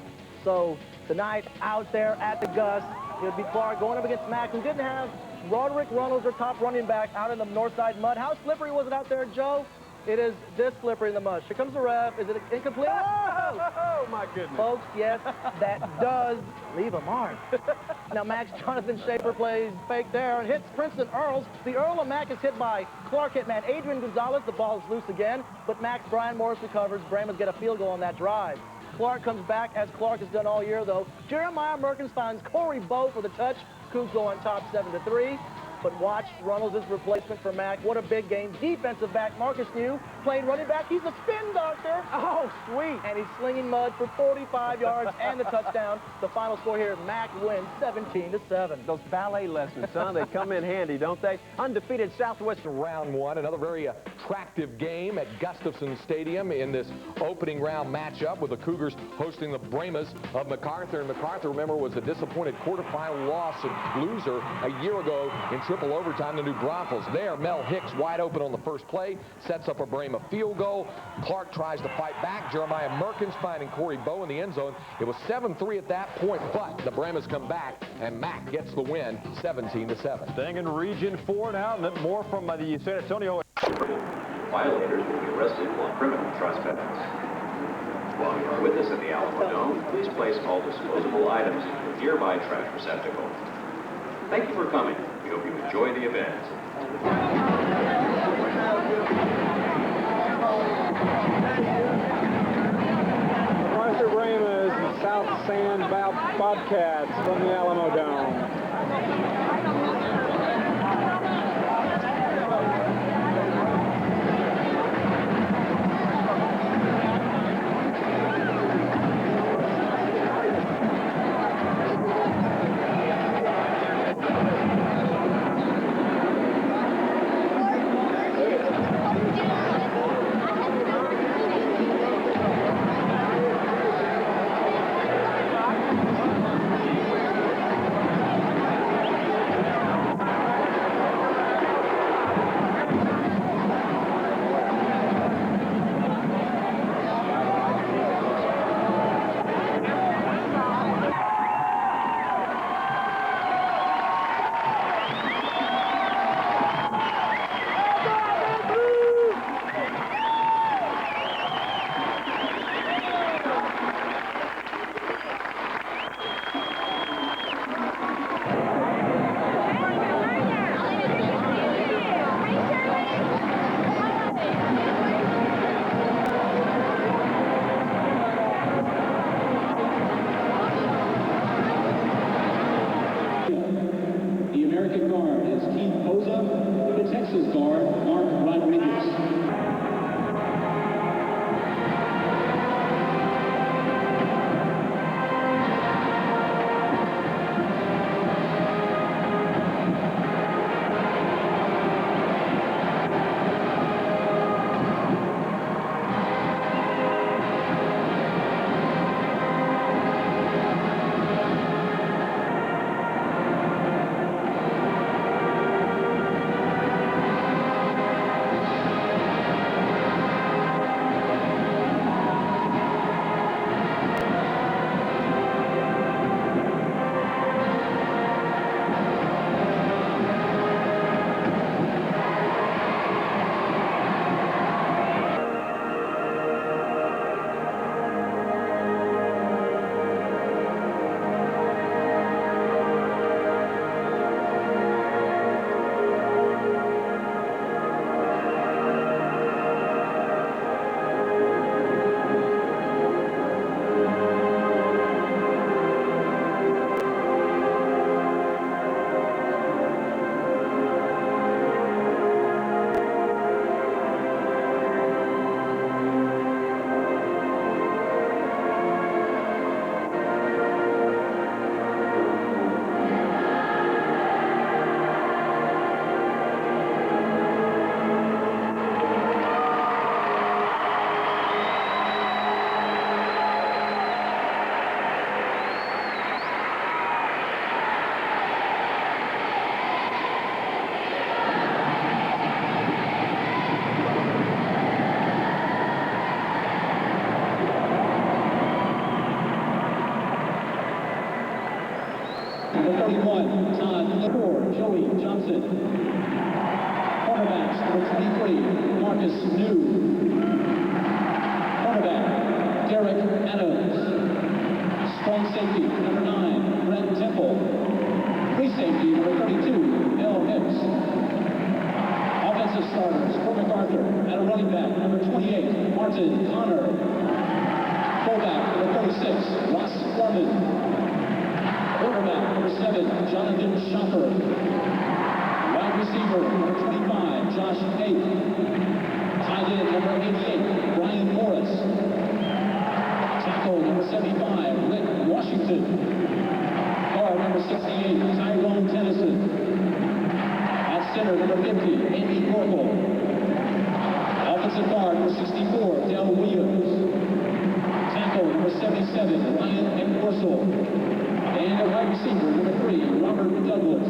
So, tonight, out there at the Gus, it'll be Clark going up against Mack, who didn't have Roderick Reynolds, their top running back, out in the north side mud. How slippery was it out there, Joe? It is this slippery in the mud. Here comes the ref. Is it incomplete? Oh, my goodness. Folks, yes, that does leave a mark. Now, Max Jonathan Schaefer plays fake there and hits Princeton Earls. The Earl of Mack is hit by Clark hitman Adrian Gonzalez. The ball is loose again, but Max Brian Morris recovers. Brahmas get a field goal on that drive. Clark comes back, as Clark has done all year, though. Jeremiah Merkins finds Corey Bowe for the touch. Cougs go on top 7-3. But watch Reynolds' replacement for Mack. What a big game. Defensive back Marcus New playing running back. He's a spin doctor. Oh, sweet. And he's slinging mud for 45 yards and the touchdown. The final score here, Mack wins 17-7. Those ballet lessons, son, they come in handy, don't they? Undefeated Southwestern round 1. Another very attractive game at Gustafson Stadium in this opening round matchup with the Cougars hosting the Brahmas of MacArthur. And MacArthur, remember, was a disappointed quarterfinal loss and loser a year ago in triple overtime to New Braunfels. There, Mel Hicks wide open on the first play, sets up a Brahma field goal. Clark tries to fight back. Jeremiah Merkins finding Corey Bowe in the end zone. It was 7-3 at that point, but the Brahmas come back, and Mack gets the win, 17-7. Staying in Region 4 now, and then more from the San Antonio. Violators will be arrested for criminal trespass. While you are with us at the Alamo Dome, please place all disposable items in the nearby trash receptacle. Thank you for coming. We hope you enjoy the event. MacArthur Brahmas and South Sand Bobcats from the Alamo Dome. Joey Johnson. Cornerbacks, number 23, Marcus New. Cornerback, Derek Adams. Strong safety, number 9, Brett Temple. Free safety, number 32, L. Hicks. Offensive starters, for MacArthur. At a running back, number 28, Martin Connor. Fullback, number 36, Ross Gorman. Quarterback, number 7, Jonathan Schopper. Wide receiver, number 25, Josh Tate. Tight end, number 88, Brian Morris. Tackle, number 75, Rick Washington. Guard, number 68, Tyrone Tennyson. At center, number 50, Amy Gorkel. Offensive guard, number 64, Dale Williams. Tackle, number 77, Ryan Endorsel. And a wide receiver, number 3, Robert Douglas.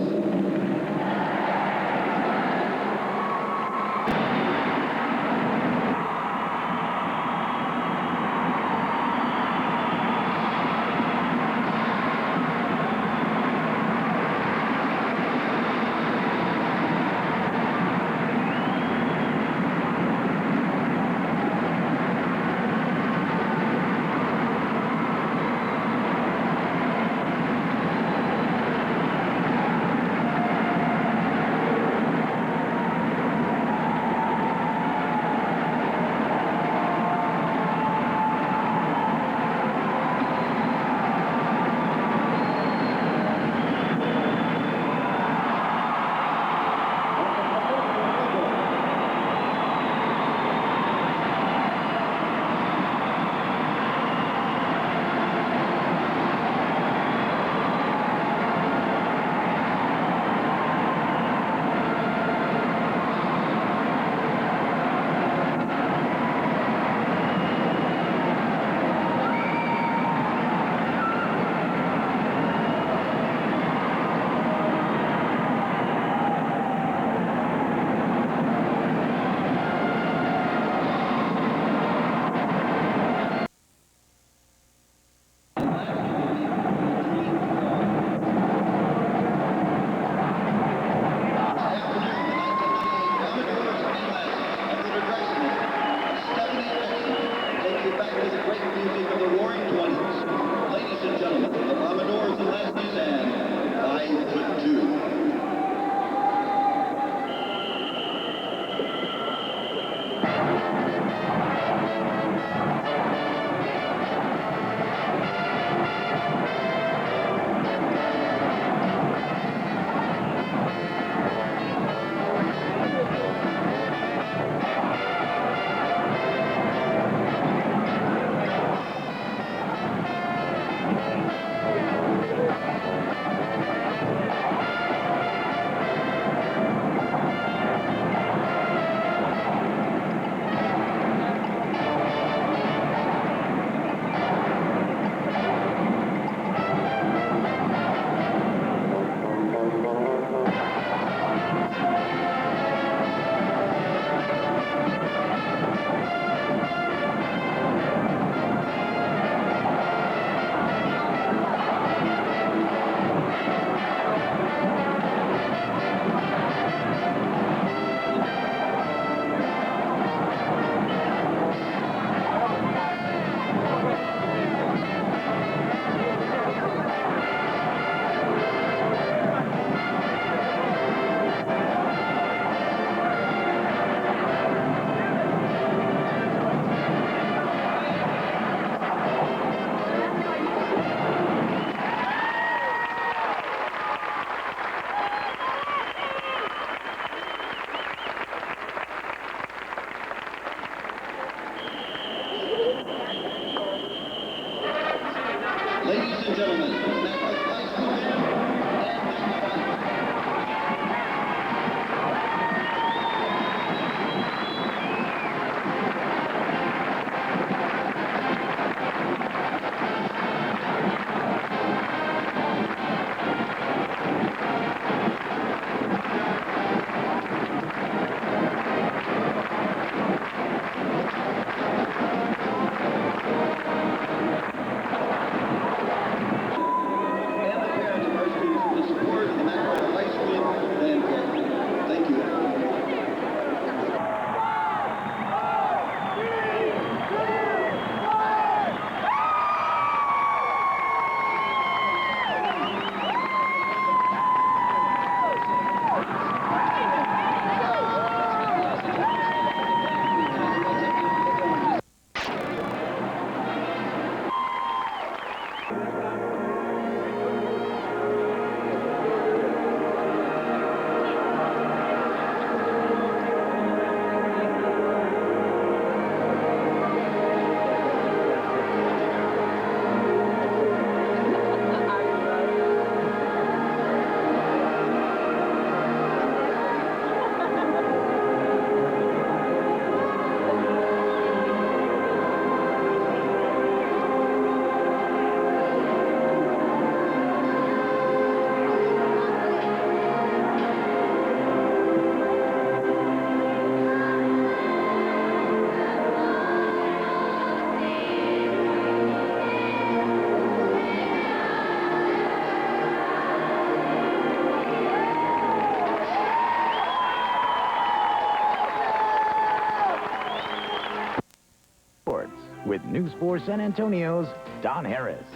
with News 4 San Antonio's Don Harris.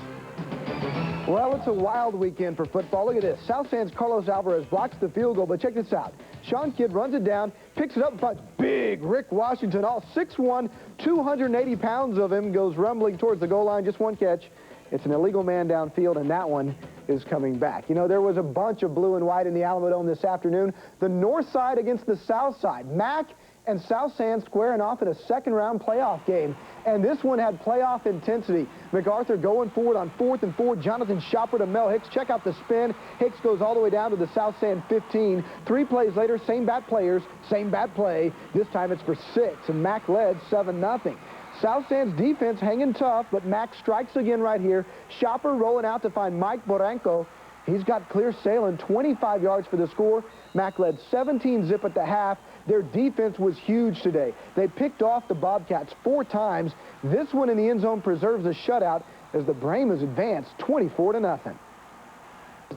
Well, it's a wild weekend for football. Look at this. South San's Carlos Alvarez blocks the field goal, but check this out. Sean Kidd runs it down, picks it up, finds big Rick Washington, all 6'1", 280 pounds of him, goes rumbling towards the goal line, just one catch. It's an illegal man downfield, and that one is coming back. You know, there was a bunch of blue and white in the Alamo Dome this afternoon. The north side against the south side. Mac and South San squaring off in a second-round playoff game. And this one had playoff intensity. MacArthur going forward on 4th and 4. Jonathan Shopper to Mel Hicks. Check out the spin. Hicks goes all the way down to the South San 15. 3 plays later, same bat players, same bat play. This time it's for 6, and Mac led 7-0. South San's defense hanging tough, but Mac strikes again right here. Shopper rolling out to find Mike Boranco. He's got clear sailing, 25 yards for the score. Mac led 17-zip at the half. Their defense was huge today. They picked off the Bobcats 4 times. This one in the end zone preserves a shutout as the Brahmas advance 24-0.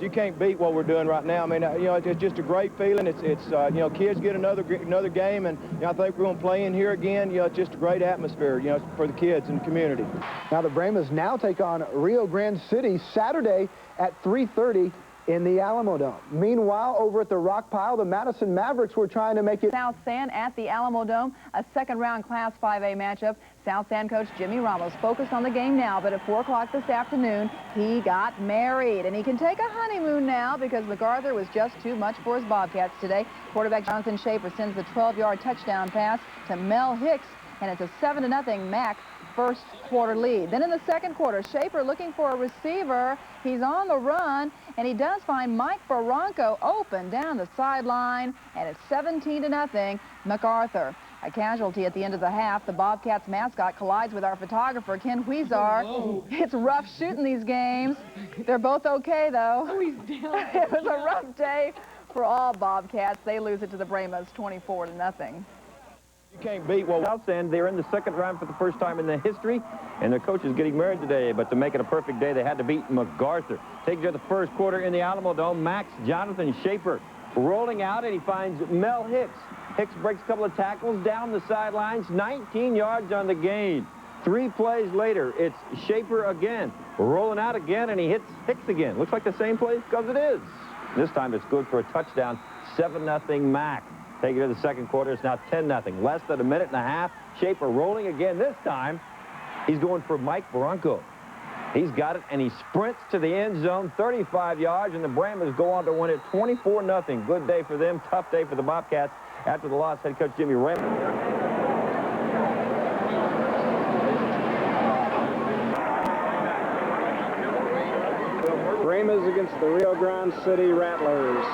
You can't beat what we're doing right now. I mean, you know, it's just a great feeling. It's you know, kids get another game, and you know, I think we're going to play in here again. You know, it's just a great atmosphere, you know, for the kids and the community. Now the Brahmas now take on Rio Grande City Saturday at 3:30 in the Alamo Dome. Meanwhile, over at the Rock Pile, the Madison Mavericks were trying to make it. South San at the Alamo Dome, a second-round Class 5A matchup. South San coach Jimmy Ramos focused on the game now, but at 4 o'clock this afternoon, he got married. And he can take a honeymoon now because MacArthur was just too much for his Bobcats today. Quarterback Jonathan Schaefer sends the 12-yard touchdown pass to Mel Hicks, and it's a 7-0 Mac first quarter lead. Then in the second quarter, Schaefer looking for a receiver. He's on the run, and he does find Mike Barranco open down the sideline, and it's 17-0 MacArthur. A casualty at the end of the half. The Bobcats mascot collides with our photographer, Ken Huizar. Whoa. It's rough shooting these games. They're both okay, though. Oh, he's down. It was a rough day for all Bobcats. They lose it to the Brahmas 24-0. You can't beat South San. They're in the second round for the first time in their history, and their coach is getting married today. But to make it a perfect day, they had to beat MacArthur. Taking to the first quarter in the Alamo Dome, Max Jonathan Schaefer rolling out, and he finds Mel Hicks. Hicks breaks a couple of tackles down the sidelines, 19 yards on the gain. 3 plays later, it's Schaefer again, rolling out again, and he hits Hicks again. Looks like the same play, because it is. This time it's good for a touchdown, 7-0 Mac. Taking to the second quarter, it's now 10-0. Less than a minute and a half. Schaefer rolling again. This time, he's going for Mike Barranco. He's got it, and he sprints to the end zone, 35 yards, and the Brahmas go on to win it 24-0. Good day for them, tough day for the Bobcats. After the loss, head coach Jimmy Ramos. Brahmas against the Rio Grande City Rattlers.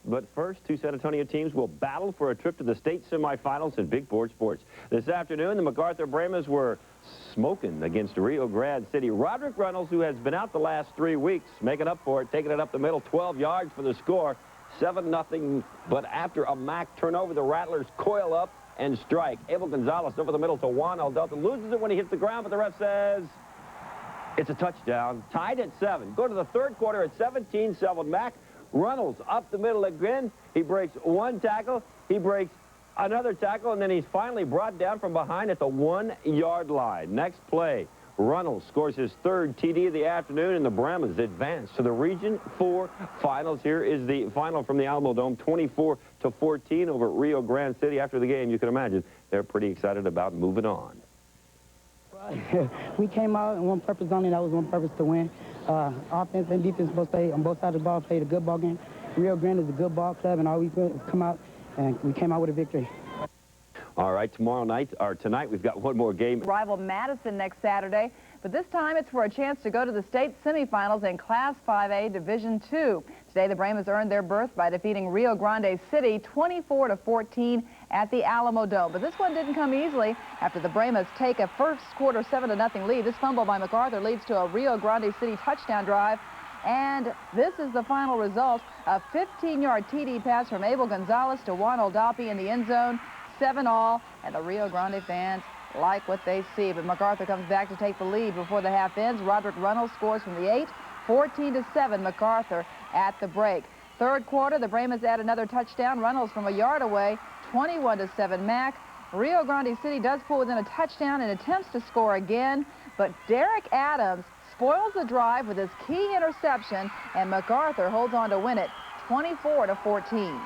But first, two San Antonio teams will battle for a trip to the state semifinals in Big Board Sports. This afternoon, the MacArthur Brahmas were smoking against Rio Grande City. Roderick Reynolds, who has been out the last 3 weeks, making up for it, taking it up the middle, 12 yards for the score, 7-0. But after a MAC turnover, the Rattlers coil up and strike. Abel Gonzalez over the middle to Juan Aldota. Loses it when he hits the ground, but the ref says it's a touchdown. Tied at 7. Go to the third quarter at 17-7. MAC Reynolds up the middle again. He breaks one tackle. He breaks another tackle, and then he's finally brought down from behind at the 1-yard line. Next play, Reynolds scores his third TD of the afternoon, and the Brahmas advance to the Region 4 finals. Here is the final from the Alamo Dome, 24-14 over Rio Grande City. After the game, you can imagine they're pretty excited about moving on. We came out on one purpose only. That was one purpose, to win. Offense and defense both play on both sides of the ball, played a good ball game. Rio Grande is a good ball club, and all we did was come out, and we came out with a victory. All right, tonight we've got one more game. Rival Madison next Saturday, but this time it's for a chance to go to the state semifinals in Class 5A Division II. Today the Brahmas earned their berth by defeating Rio Grande City 24-14 at the Alamo Dome. But this one didn't come easily after the Brahmas take a first quarter 7-0 lead. This fumble by MacArthur leads to a Rio Grande City touchdown drive. And this is the final result, a 15-yard TD pass from Abel Gonzalez to Juan Aldota in the end zone. 7-all, and the Rio Grande fans like what they see. But MacArthur comes back to take the lead before the half ends. Roderick Reynolds scores from the 8, 14-7 MacArthur at the break. Third quarter, the Brahmas add another touchdown. Reynolds from a yard away, 21-7 MAC. Rio Grande City does pull within a touchdown and attempts to score again, but Derek Adams spoils the drive with his key interception, and MacArthur holds on to win it 24-14.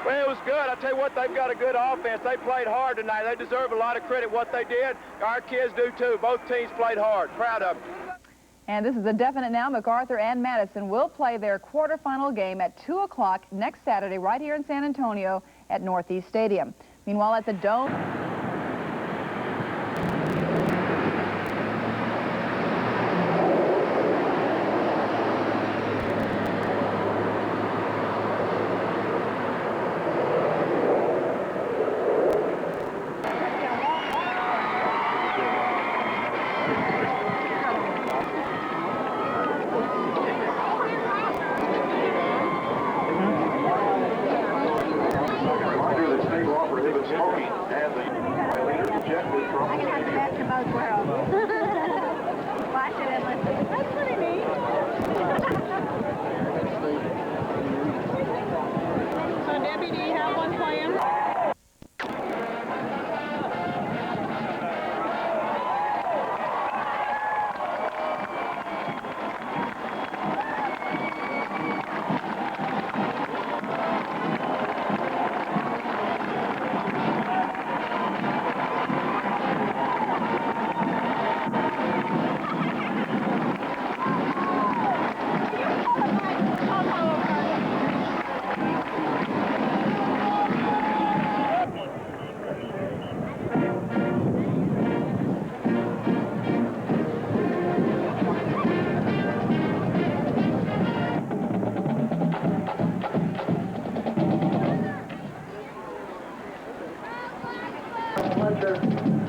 Well, it was good. I tell you what, they've got a good offense. They played hard tonight. They deserve a lot of credit what they did. Our kids do too. Both teams played hard. Proud of them. And this is a definite now. MacArthur and Madison will play their quarterfinal game at 2 o'clock next Saturday right here in San Antonio at Northeast Stadium. Meanwhile, at the Dome...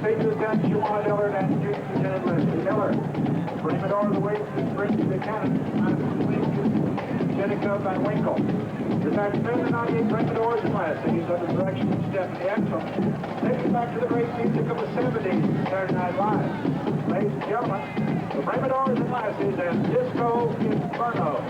State Lieutenant Shawana Dillard and Junior Lieutenant Leslie Miller. Bringing over the weights is Ricky Buchanan, Jenica Van Winkle. This afternoon, the 98 Bremen-Doors and Lassies under the direction of Stephanie Exum. Take us back to the great music of the 70s, Saturday Night Live. Ladies and gentlemen, the Bremen-Doors and Lassies and Disco Inferno.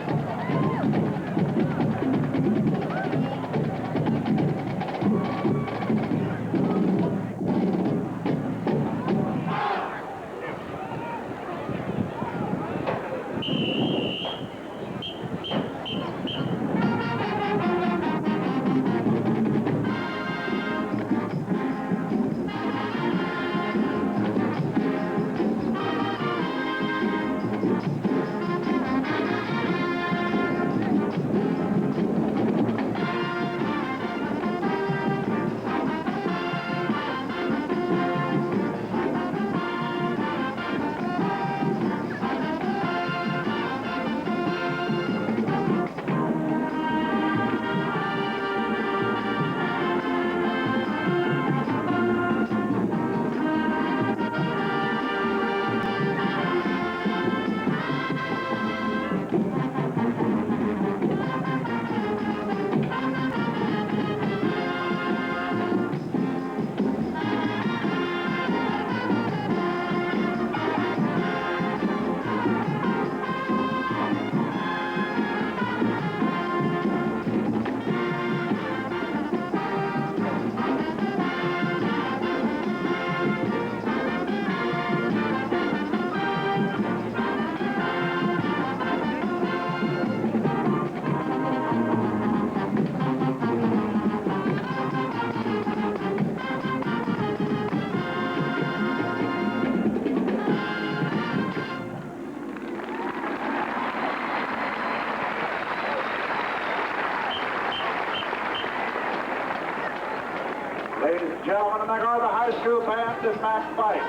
Ladies and gentlemen, and there are the high school band and Mac Fight.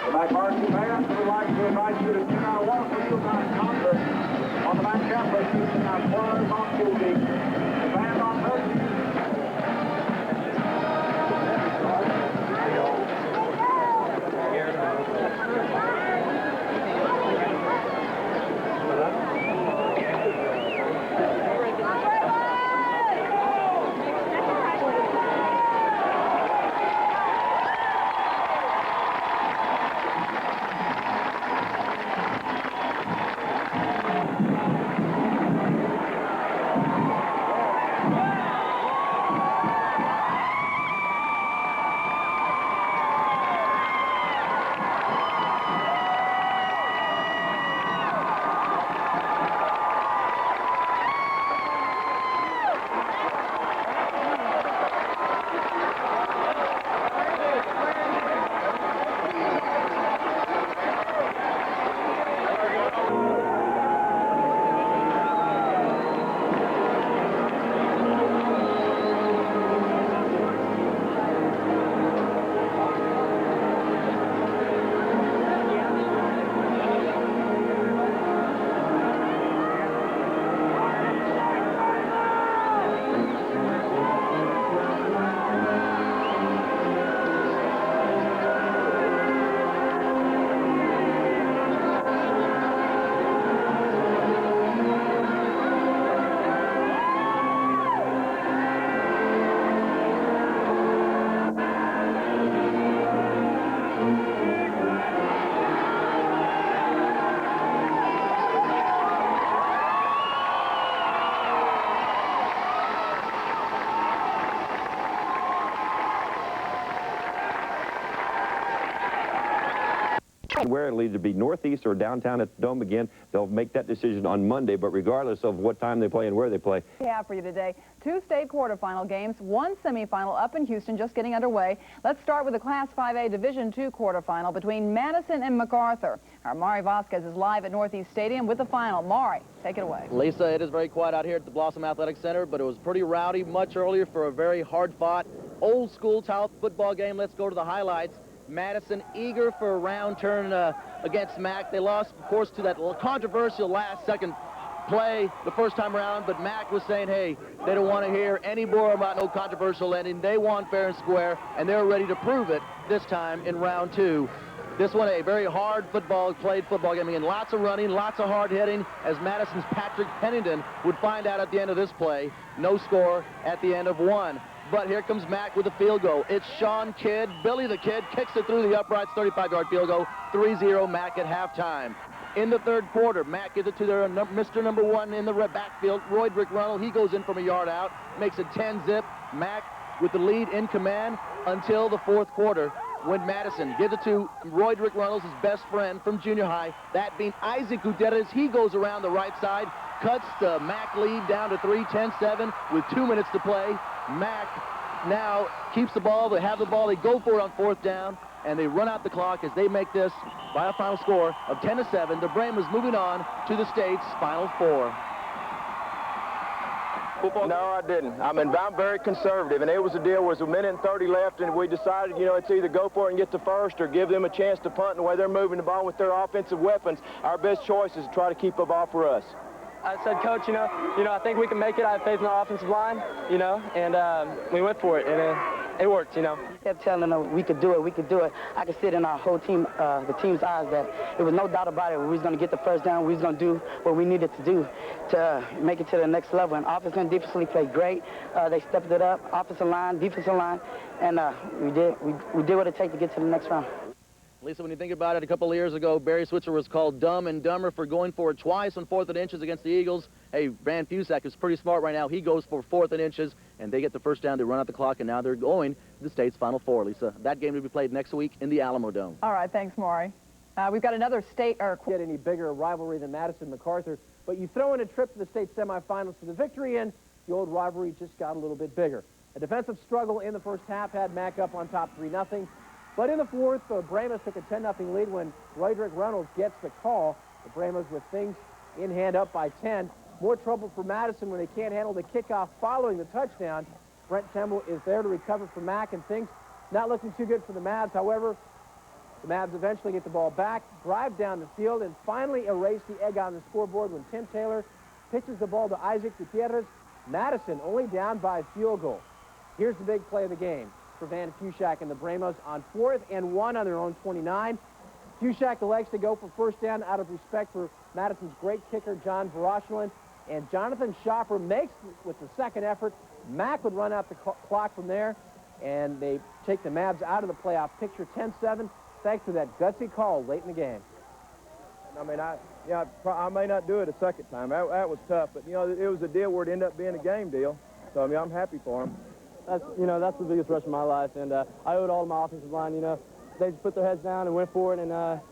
The Mac Varsity Band would like to invite you to tune our wonderful Yuletide concert on the Mac campus using our spoilers on TV. The band on Thursday. Where it leads to be northeast or downtown at the Dome again. They'll make that decision on Monday, but regardless of what time they play and where they play. We have for you today 2 state quarterfinal games, 1 semifinal up in Houston just getting underway. Let's start with the Class 5A Division II quarterfinal between Madison and MacArthur. Our Mari Vasquez is live at Northeast Stadium with the final. Mari, take it away. Lisa, it is very quiet out here at the Blossom Athletic Center, but it was pretty rowdy much earlier for a very hard-fought, old-school style football game. Let's go to the highlights. Madison eager for a round turn against Mac. They lost, of course, to that controversial last-second play the first time around, but Mac was saying, hey, they don't want to hear any more about no controversial ending. They want fair and square, and they're ready to prove it this time in round 2. This one, a very hard football game. Again, lots of running, lots of hard hitting, as Madison's Patrick Pennington would find out at the end of this play. No score at the end of 1. But here comes Mac with a field goal. It's Sean Kidd. Billy the Kid kicks it through the uprights, 35-yard field goal. 3-0 Mac at halftime. In the third quarter, Mac gives it to their Mr. Number 1 in the backfield, Roydrick Runnell. He goes in from a yard out, makes it 10-zip. Mac with the lead in command until the fourth quarter, when Madison gives it to Roydrick Runnell, his best friend from junior high, that being Isaac Gutierrez. He goes around the right side, cuts the Mac lead down to 3, 10-7 with 2 minutes to play. Mac now keeps the ball. They have the ball. They go for it on fourth down, and they run out the clock as they make this by a final score of 10-7. The Brahmas moving on to the state's Final Four. No, I didn't. I'm very conservative, and it was a deal was a minute and 30 left, and we decided, you know, it's either go for it and get to first or give them a chance to punt. And the way they're moving the ball with their offensive weapons, our best choice is to try to keep the ball for us. I said, Coach, you know, I think we can make it. I have faith in our offensive line, and we went for it, and it worked, Kept telling them we could do it. I could see it in our whole team, the team's eyes, that there was no doubt about it. We was going to get the first down. We was going to do what we needed to do to make it to the next level. And offense and defensively played great. They stepped it up, offensive line, defensive line, and we did what it takes to get to the next round. Lisa, when you think about it, a couple of years ago, Barry Switzer was called dumb and dumber for going for it twice on 4th and inches against the Eagles. Hey, Van Fusak is pretty smart right now. He goes for 4th and inches, and they get the first down. They run out the clock, and now they're going to the state's Final Four, Lisa. That game will be played next week in the Alamo Dome. All right, thanks, Maury. We've got another state... Get any bigger rivalry than Madison-MacArthur, but you throw in a trip to the state semifinals for the victory, and the old rivalry just got a little bit bigger. A defensive struggle in the first half had Mac up on top 3-0. But in the fourth, the Brahmas took a 10-0 lead when Roydrick Reynolds gets the call. The Brahmas with things in hand up by 10. More trouble for Madison when they can't handle the kickoff following the touchdown. Brent Temple is there to recover from Mack, and things not looking too good for the Mavs. However, the Mavs eventually get the ball back, drive down the field, and finally erase the egg on the scoreboard when Tim Taylor pitches the ball to Isaac Gutierrez. Madison only down by a field goal. Here's the big play of the game for Van Fushak and the Bramos on 4th and 1 on their own 29. Fushak elects to go for first down out of respect for Madison's great kicker, John Veroshlin, and Jonathan Schoffer makes with the second effort. Mack would run out the clock from there, and they take the Mavs out of the playoff picture 10-7 thanks to that gutsy call late in the game. I mean, I may not do it a second time. That was tough, but, you know, it was a deal where it ended up being a game deal. So, I mean, I'm happy for him. That's the biggest rush of my life, and I owe it all to my offensive line. You know, they just put their heads down and went for it, and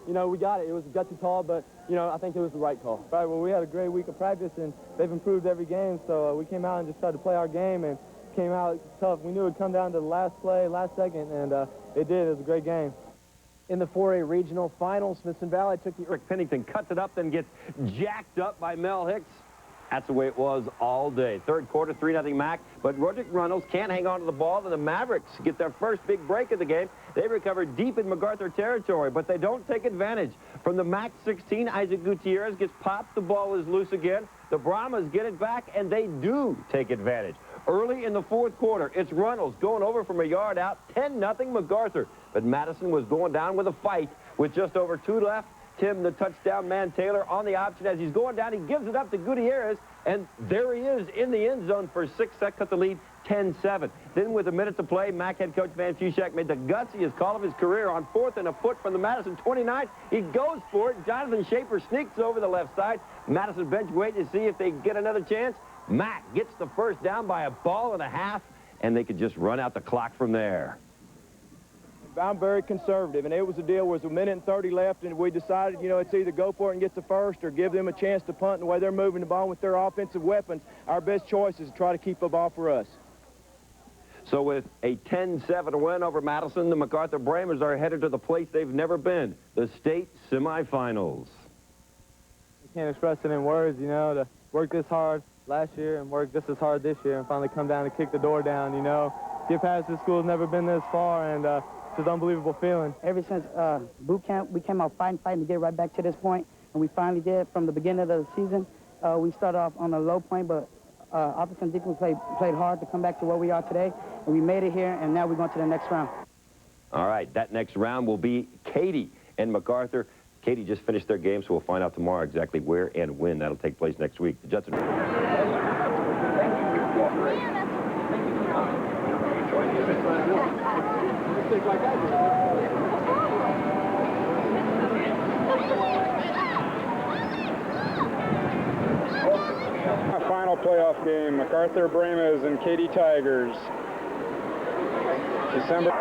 you know, we got it. It was a gutsy call, but you know, I think it was the right call. Right. Well, we had a great week of practice, and they've improved every game. So we came out and just tried to play our game, and came out tough. We knew it would come down to the last play, last second, and it did. It was a great game. In the 4A regional final, Smithson Valley took the... Rick Pennington cuts it up, then gets jacked up by Mel Hicks. That's the way it was all day. Third quarter, 3-0 Mac, but Roderick Runnels can't hang on to the ball, and the Mavericks get their first big break of the game. They recover deep in MacArthur territory, but they don't take advantage. From the Mac 16, Isaac Gutierrez gets popped. The ball is loose again. The Brahmas get it back, and they do take advantage. Early in the fourth quarter, it's Runnels going over from a yard out, 10-0 MacArthur. But Madison was going down with a fight with just over 2 left. Tim, the touchdown man, Taylor, on the option. As he's going down, he gives it up to Gutierrez, and there he is in the end zone for 6. That cut the lead 10-7. Then with a minute to play, Mac head coach Van Fushak made the gutsiest call of his career on 4th and a foot from the Madison 29. He goes for it. Jonathan Schaefer sneaks over the left side. Madison bench waiting to see if they get another chance. Mac gets the first down by a ball and a half, and they could just run out the clock from there. I'm very conservative, and it was a deal where it was 1:30 left, and we decided, you know, it's either go for it and get the first or give them a chance to punt. And the way they're moving the ball with their offensive weapons, our best choice is to try to keep the ball for us. So with a 10-7 win over Madison, the MacArthur Bramers are headed to the place they've never been, the state semifinals. You can't express it in words, you know, to work this hard last year and work just as hard this year and finally come down and kick the door down, you know. Get past this school's never been this far, and it's an unbelievable feeling. Ever since boot camp, we came out fighting to get right back to this point, and we finally did. From the beginning of the season, we started off on a low point, but offense and defense played hard to come back to where we are today, and we made it here, and now we're going to the next round. All right, that next round will be Katy and MacArthur. Katy just finished their game, so we'll find out tomorrow exactly where and when that'll take place next week. The Judson. Our final playoff game, MacArthur Brahmas and Katy Tigers. December.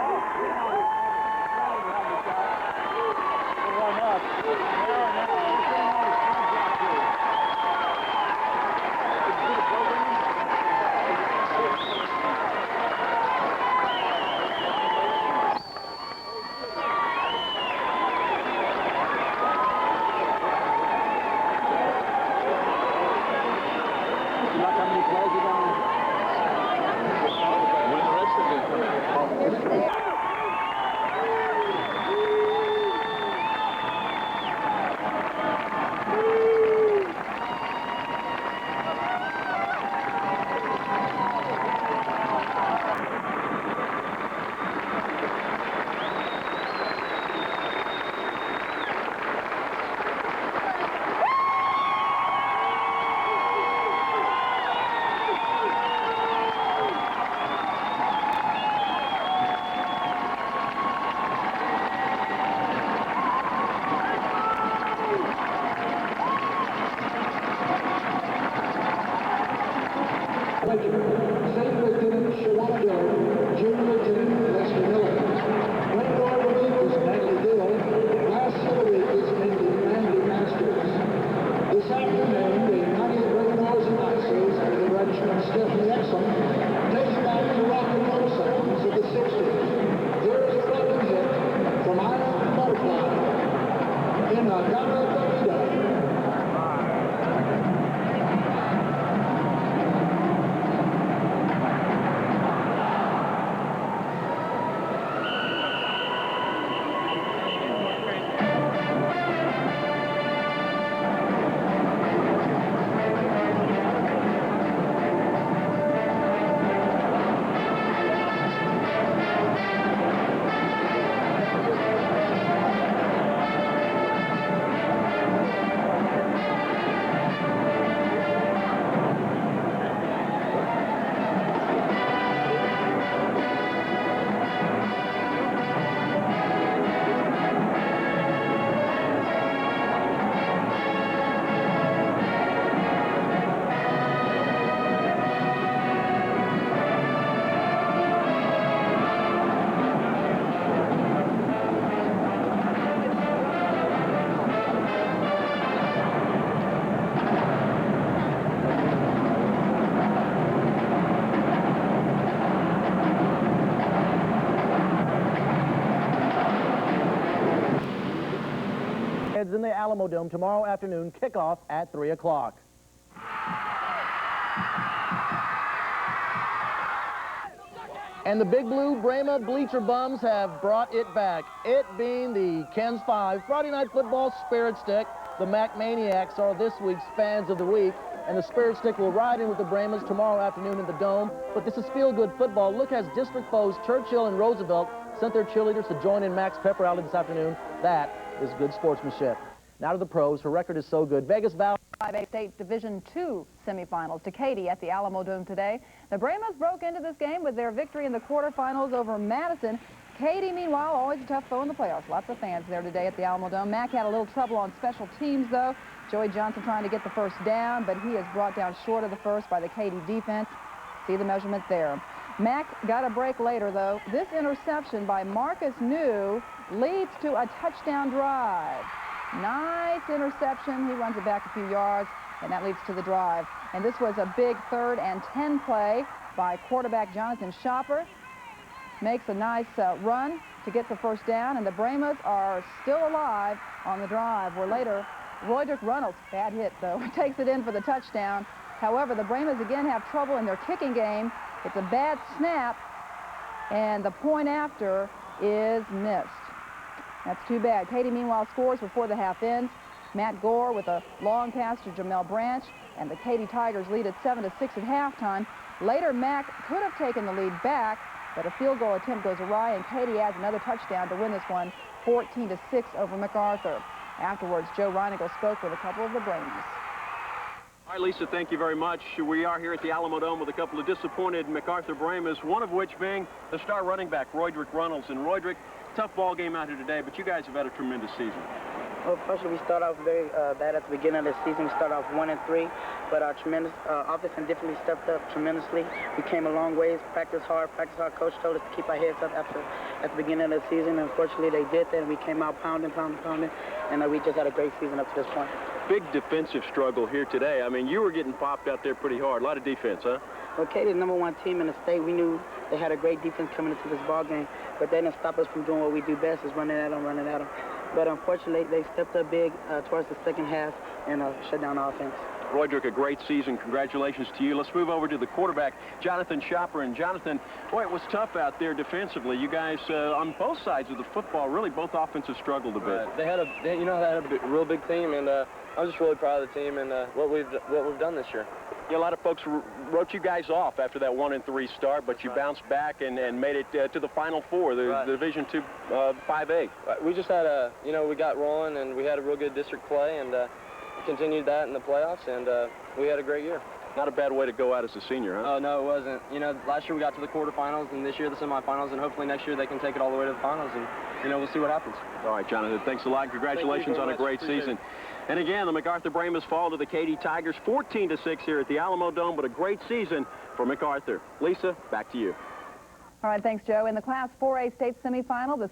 is in the Alamo Dome tomorrow afternoon, kickoff at 3 o'clock. And the Big Blue Brahma Bleacher Bums have brought it back. It being the Ken's 5 Friday Night Football Spirit Stick. The Mac Maniacs are this week's Fans of the Week. And the Spirit Stick will ride in with the Brahmas tomorrow afternoon in the Dome. But this is feel-good football. Look as district foes Churchill and Roosevelt sent their cheerleaders to join in Mac's pep rally this afternoon. That is good sportsmanship. Now to the pros. Her record is so good. Vegas Valley 5A State Division II semifinals to Katy at the Alamo Dome today. The Brahmas broke into this game with their victory in the quarterfinals over Madison. Katy, meanwhile, always a tough foe in the playoffs. Lots of fans there today at the Alamo Dome. Mac had a little trouble on special teams, though. Joey Johnson trying to get the first down, but he is brought down short of the first by the Katy defense. See the measurement there. Mac got a break later, though. This interception by Marcus New leads to a touchdown drive. Nice interception. He runs it back a few yards, and that leads to the drive. And this was a big 3rd and 10 play by quarterback Jonathan Shopper. Makes a nice run to get the first down, and the Brahmas are still alive on the drive, where later Roydrick Reynolds, bad hit though, takes it in for the touchdown. However, the Brahmas again have trouble in their kicking game. It's a bad snap, and the point after is missed. That's too bad. Katy, meanwhile, scores before the half ends. Matt Gore with a long pass to Jamel Branch, and the Katy Tigers lead at 7-6 at halftime. Later, Mac could have taken the lead back, but a field goal attempt goes awry, and Katy adds another touchdown to win this one, 14-6 over MacArthur. Afterwards, Joe Reinigle spoke with a couple of the Brahmas. All right, Lisa, thank you very much. We are here at the Alamo Dome with a couple of disappointed MacArthur Brahmas, one of which being the star running back, Roydrick Reynolds. And Roydrick, tough ball game out here today, but you guys have had a tremendous season. Well, first we start off very bad at the beginning of the season. We start off 1-3, but our tremendous offense and defense stepped up tremendously. We came a long ways, practice hard. Coach told us to keep our heads up at the beginning of the season. Unfortunately, they did that, and we came out pounding, and we just had a great season up to this point. Big defensive struggle here today. I mean, you were getting popped out there pretty hard. A lot of defense, huh? Well, Katy's the #1 team in the state. We knew they had a great defense coming into this ball game, but they didn't stop us from doing what we do best, is running at them. But unfortunately, they stepped up big towards the second half and shut down the offense. Roydrick, a great season. Congratulations to you. Let's move over to the quarterback, Jonathan Shopper. And Jonathan, boy, it was tough out there defensively. You guys, on both sides of the football, really both offenses struggled a bit. Right. They had a real big team, and I'm just really proud of the team and what we've done this year. Yeah, a lot of folks wrote you guys off after that 1-3 start, but you bounced back and made it to the Final Four, the Division II 5A. We just had we got rolling, and we had a real good district play, and continued that in the playoffs, and we had a great year. Not a bad way to go out as a senior, huh? Oh, no, it wasn't. Last year we got to the quarterfinals, and this year the semifinals, and hopefully next year they can take it all the way to the finals, and, we'll see what happens. All right, Jonathan, thanks a lot. Congratulations on a great season. And again, the MacArthur Brahmas fall to the Katy Tigers, 14-6 here at the Alamo Dome, but a great season for MacArthur. Lisa, back to you. All right, thanks, Joe. In the Class 4A state semifinal, the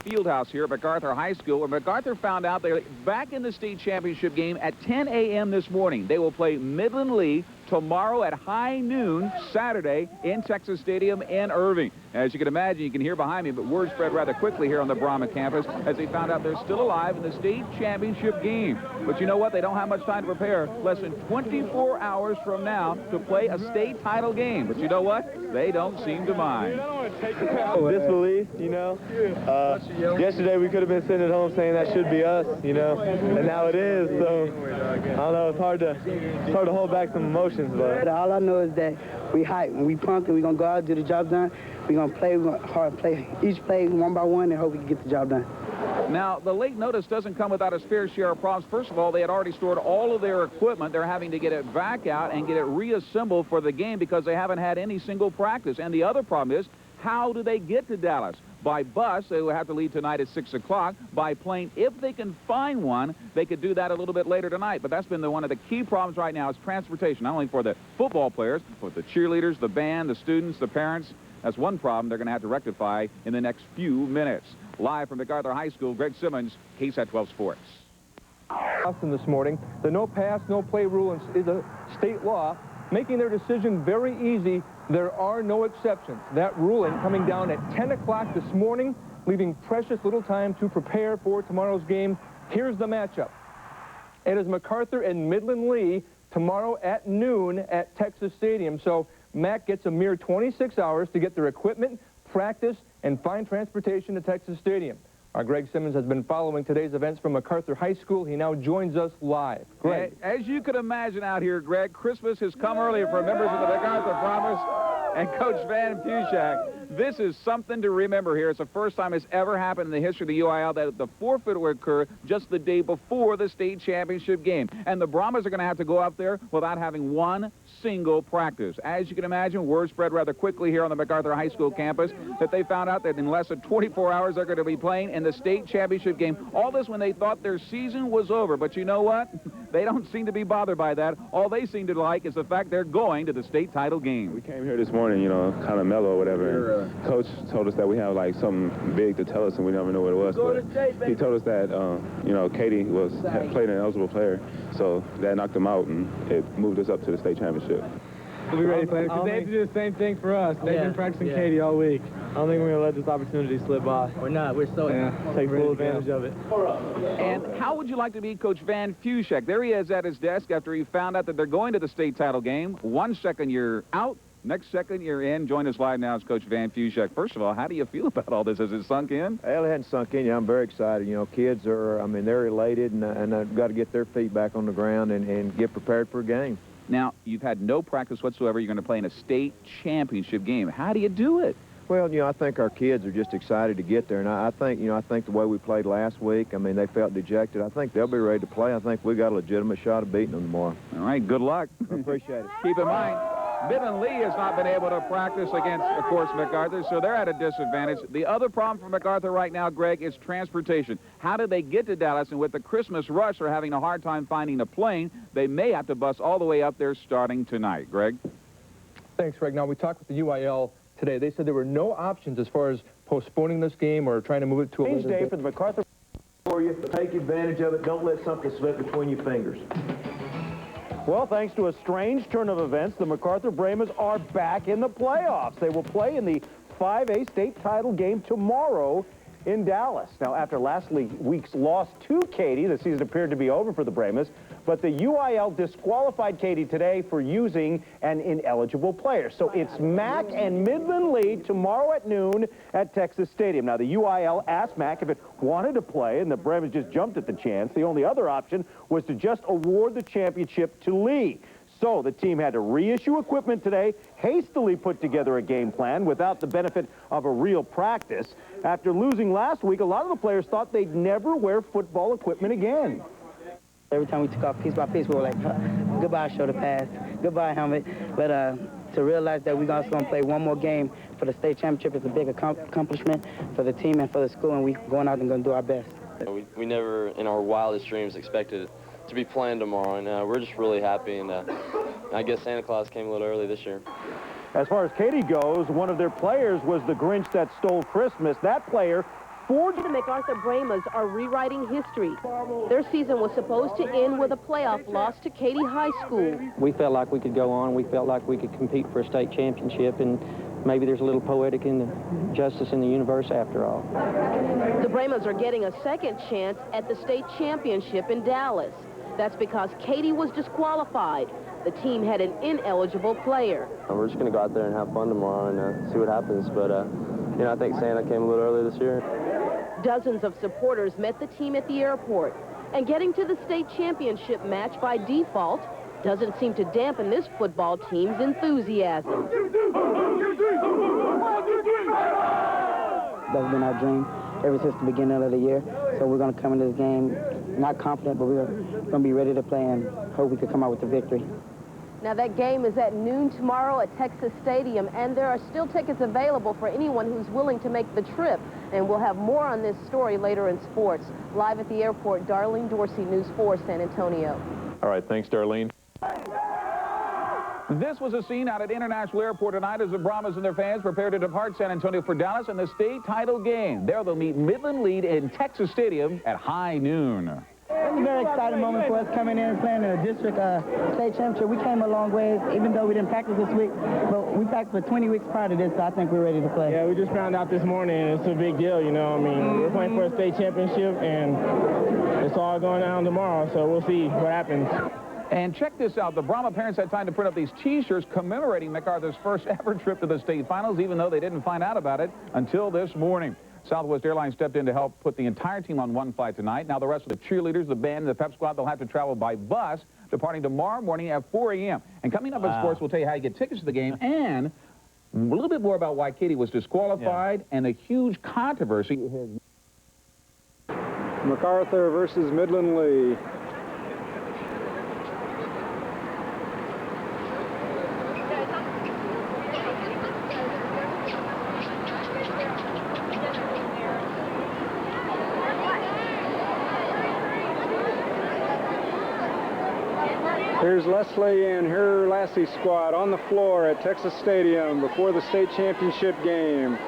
Fieldhouse here at MacArthur High School, where MacArthur found out they're back in the state championship game at 10 a.m. this morning. They will play Midland Lee tomorrow at high noon, Saturday, in Texas Stadium in Irving. As you can imagine, you can hear behind me, but word spread rather quickly here on the Brahma campus as they found out they're still alive in the state championship game. But you know what? They don't have much time to prepare. Less than 24 hours from now to play a state title game. But you know what? They don't seem to mind. Disbelief, yesterday we could have been sitting at home saying that should be us, and now it is. So I don't know. It's hard to hold back some emotions. But all I know is that we hype and we pumped, and we're going to go out and do the job done. We're going to play hard, play each play one by one, and hope we can get the job done. Now, the late notice doesn't come without its fair share of problems. First of all, they had already stored all of their equipment. They're having to get it back out and get it reassembled for the game because they haven't had any single practice. And the other problem is, how do they get to Dallas? By bus, they will have to leave tonight at 6 o'clock. By plane, if they can find one, they could do that a little bit later tonight. But that's been one of the key problems right now is transportation, not only for the football players, but the cheerleaders, the band, the students, the parents. That's one problem they're going to have to rectify in the next few minutes. Live from MacArthur High School, Greg Simmons, KSAT 12 Sports. Austin this morning, the no pass, no play rule is a state law, making their decision very easy. There are no exceptions. That ruling coming down at 10 o'clock this morning, leaving precious little time to prepare for tomorrow's game Here's the matchup. It is MacArthur and Midland Lee tomorrow at noon at Texas Stadium. So Mac gets a mere 26 hours to get their equipment, practice, and find transportation to Texas Stadium. Our Greg Simmons has been following today's events from MacArthur High School. He now joins us live. Greg. As you can imagine out here, Greg, Christmas has come early for members of the MacArthur Brahmas and Coach Van Fushak. This is something to remember here. It's the first time it's ever happened in the history of the UIL that the forfeit will occur just the day before the state championship game. And the Brahmas are going to have to go out there without having one single practice. As you can imagine, word spread rather quickly here on the MacArthur High School campus that they found out that in less than 24 hours they're going to be playing in the state championship game. All this when they thought their season was over. But you know what? They don't seem to be bothered by that. All they seem to like is the fact they're going to the state title game. We came here this morning, you know, kind of mellow or whatever. And Coach told us that we have like something big to tell us, and we never know what it was. But he told us that, you know, Katie had played an eligible player, so that knocked him out, and it moved us up to the state championship. We'll be ready to play because they have to do the same thing for us. They've been practicing Katie all week. I don't think we're going to let this opportunity slip by. We're not. We're so take full advantage of it. And how would you like to meet Coach Van Fushak? There he is at his desk after he found out that they're going to the state title game. 1 second you're out, next second you're in. Join us live now as Coach Van Fushak. First of all, how do you feel about all this? Has it sunk in? Well, it hadn't sunk in yet. I'm very excited. You know, kids are, I mean, they're elated, and I've got to get their feet back on the ground and get prepared for a game. Now, you've had no practice whatsoever. You're going to play in a state championship game. How do you do it? Well, you know, I think our kids are just excited to get there, and I think, you know, I think the way we played last week, I mean, they felt dejected. I think they'll be ready to play. I think we got a legitimate shot of beating them tomorrow. All right, good luck. I appreciate it. Keep in mind, Midland Lee has not been able to practice against, of course, MacArthur, so they're at a disadvantage. The other problem for MacArthur right now, Greg, is transportation. How do they get to Dallas? And with the Christmas rush, they're having a hard time finding a plane. They may have to bus all the way up there starting tonight. Greg? Thanks, Greg. Now, we talked with the UIL today. They said there were no options as far as postponing this game or trying to move it to a Change day for the MacArthur for you. Take advantage of it. Don't let something slip between your fingers. Well, thanks to a strange turn of events, the MacArthur Brahmas are back in the playoffs. They will play in the 5A state title game tomorrow in Dallas. Now, after last week's loss to Katy, the season appeared to be over for the Brahmas, but the UIL disqualified Katy today for using an ineligible player. So it's Mac and Midland Lee tomorrow at noon at Texas Stadium. Now, the UIL asked Mac if it wanted to play, and the Brahmas just jumped at the chance. The only other option was to just award the championship to Lee. So the team had to reissue equipment today, hastily put together a game plan without the benefit of a real practice. After losing last week, a lot of the players thought they'd never wear football equipment again. Every time we took off piece by piece, we were like, goodbye shoulder pads, goodbye helmet. But to realize that we're also going to play one more game for the state championship is a big accomplishment for the team and for the school, and we're going out and going to do our best. We never, in our wildest dreams, expected to be playing tomorrow, and we're just really happy, and I guess Santa Claus came a little early this year. As far as Katy goes, one of their players was the Grinch that stole Christmas. That player The MacArthur Brahmas are rewriting history. Their season was supposed to end with a playoff loss to Katy High School. We felt like we could go on. We felt like we could compete for a state championship, and maybe there's a little poetic in the justice in the universe after all. The Brahmas are getting a second chance at the state championship in Dallas. That's because Katy was disqualified. The team had an ineligible player. We're just going to go out there and have fun tomorrow and see what happens, but you know, I think Santa came a little early this year. Dozens of supporters met the team at the airport, and getting to the state championship match by default doesn't seem to dampen this football team's enthusiasm. That's been our dream ever since the beginning of the year. So we're going to come into this game not confident, but we're going to be ready to play and hope we can come out with the victory. Now, that game is at noon tomorrow at Texas Stadium, and there are still tickets available for anyone who's willing to make the trip. And we'll have more on this story later in sports. Live at the airport, Darlene Dorsey, News 4, San Antonio. All right, thanks, Darlene. This was a scene out at International Airport tonight as the Brahmas and their fans prepare to depart San Antonio for Dallas in the state title game. There they'll meet Midland Lee in Texas Stadium at high noon. It's a very exciting moment for us coming in and playing in a district state championship. We came a long way, even though we didn't practice this week, but we practiced for 20 weeks prior to this, so I think we're ready to play. Yeah, we just found out this morning, and it's a big deal, you know. I mean, we're playing for a state championship, and it's all going down tomorrow, so we'll see what happens. And check this out. The Brahma parents had time to print up these T-shirts commemorating MacArthur's first ever trip to the state finals, even though they didn't find out about it until this morning. Southwest Airlines stepped in to help put the entire team on one flight tonight. Now the rest of the cheerleaders, the band, and the pep squad, they'll have to travel by bus, departing tomorrow morning at 4 a.m. And coming up in sports, we'll tell you how you get tickets to the game and a little bit more about why Katie was disqualified and a huge controversy. MacArthur versus Midland Lee. Here's Leslie and her Lassie squad on the floor at Texas Stadium before the state championship game.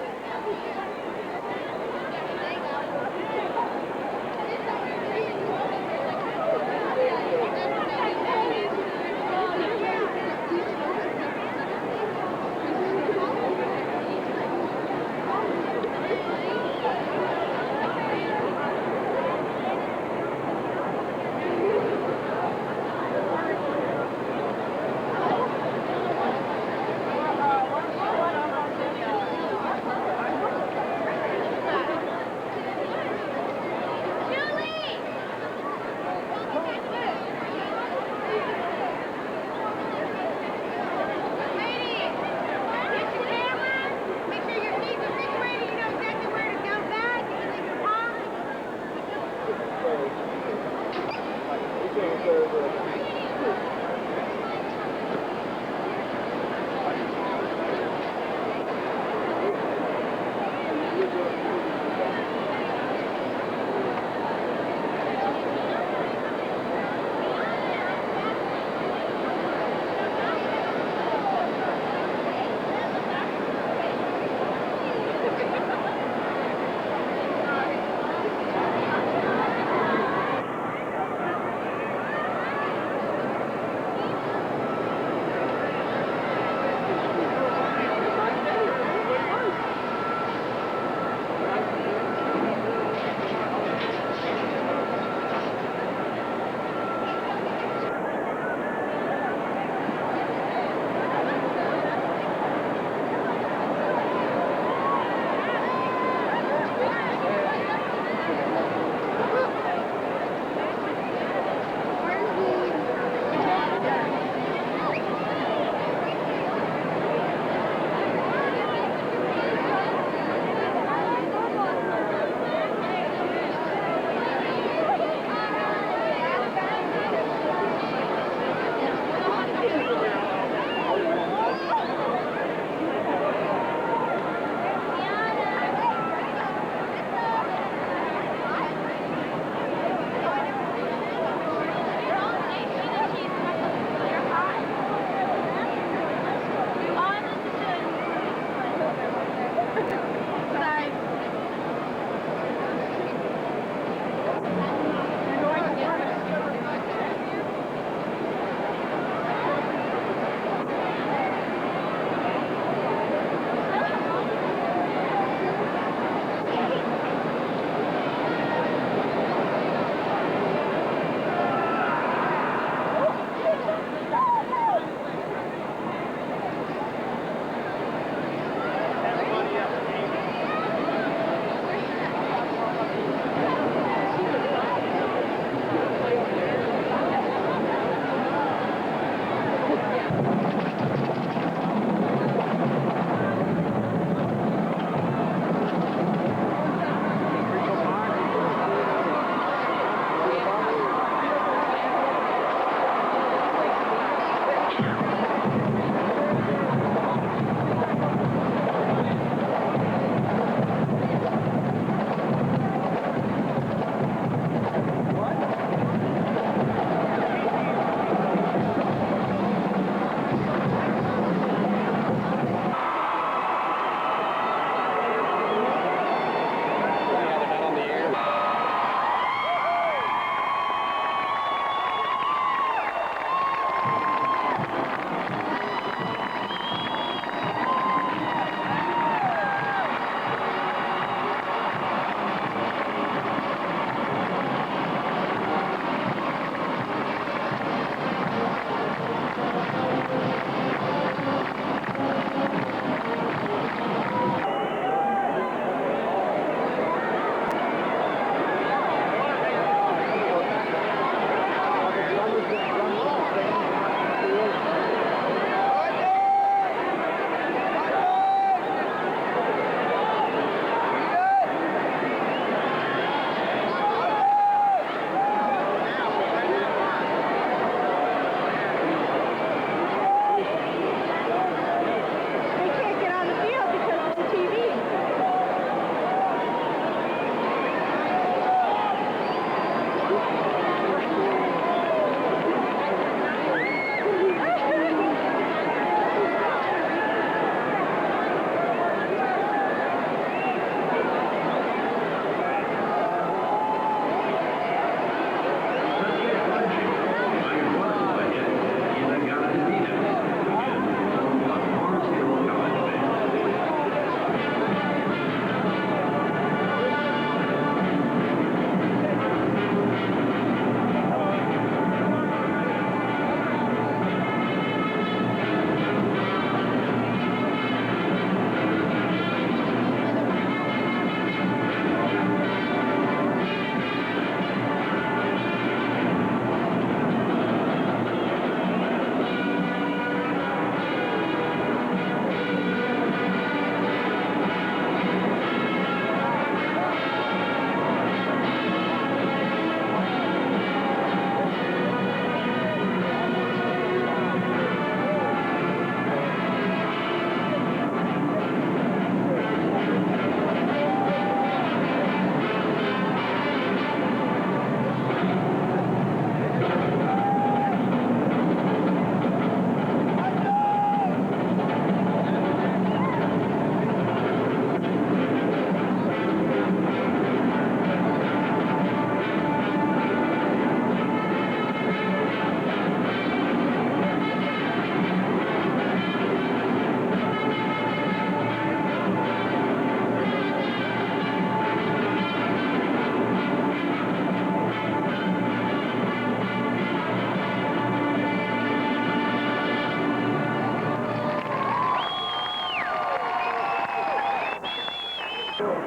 Start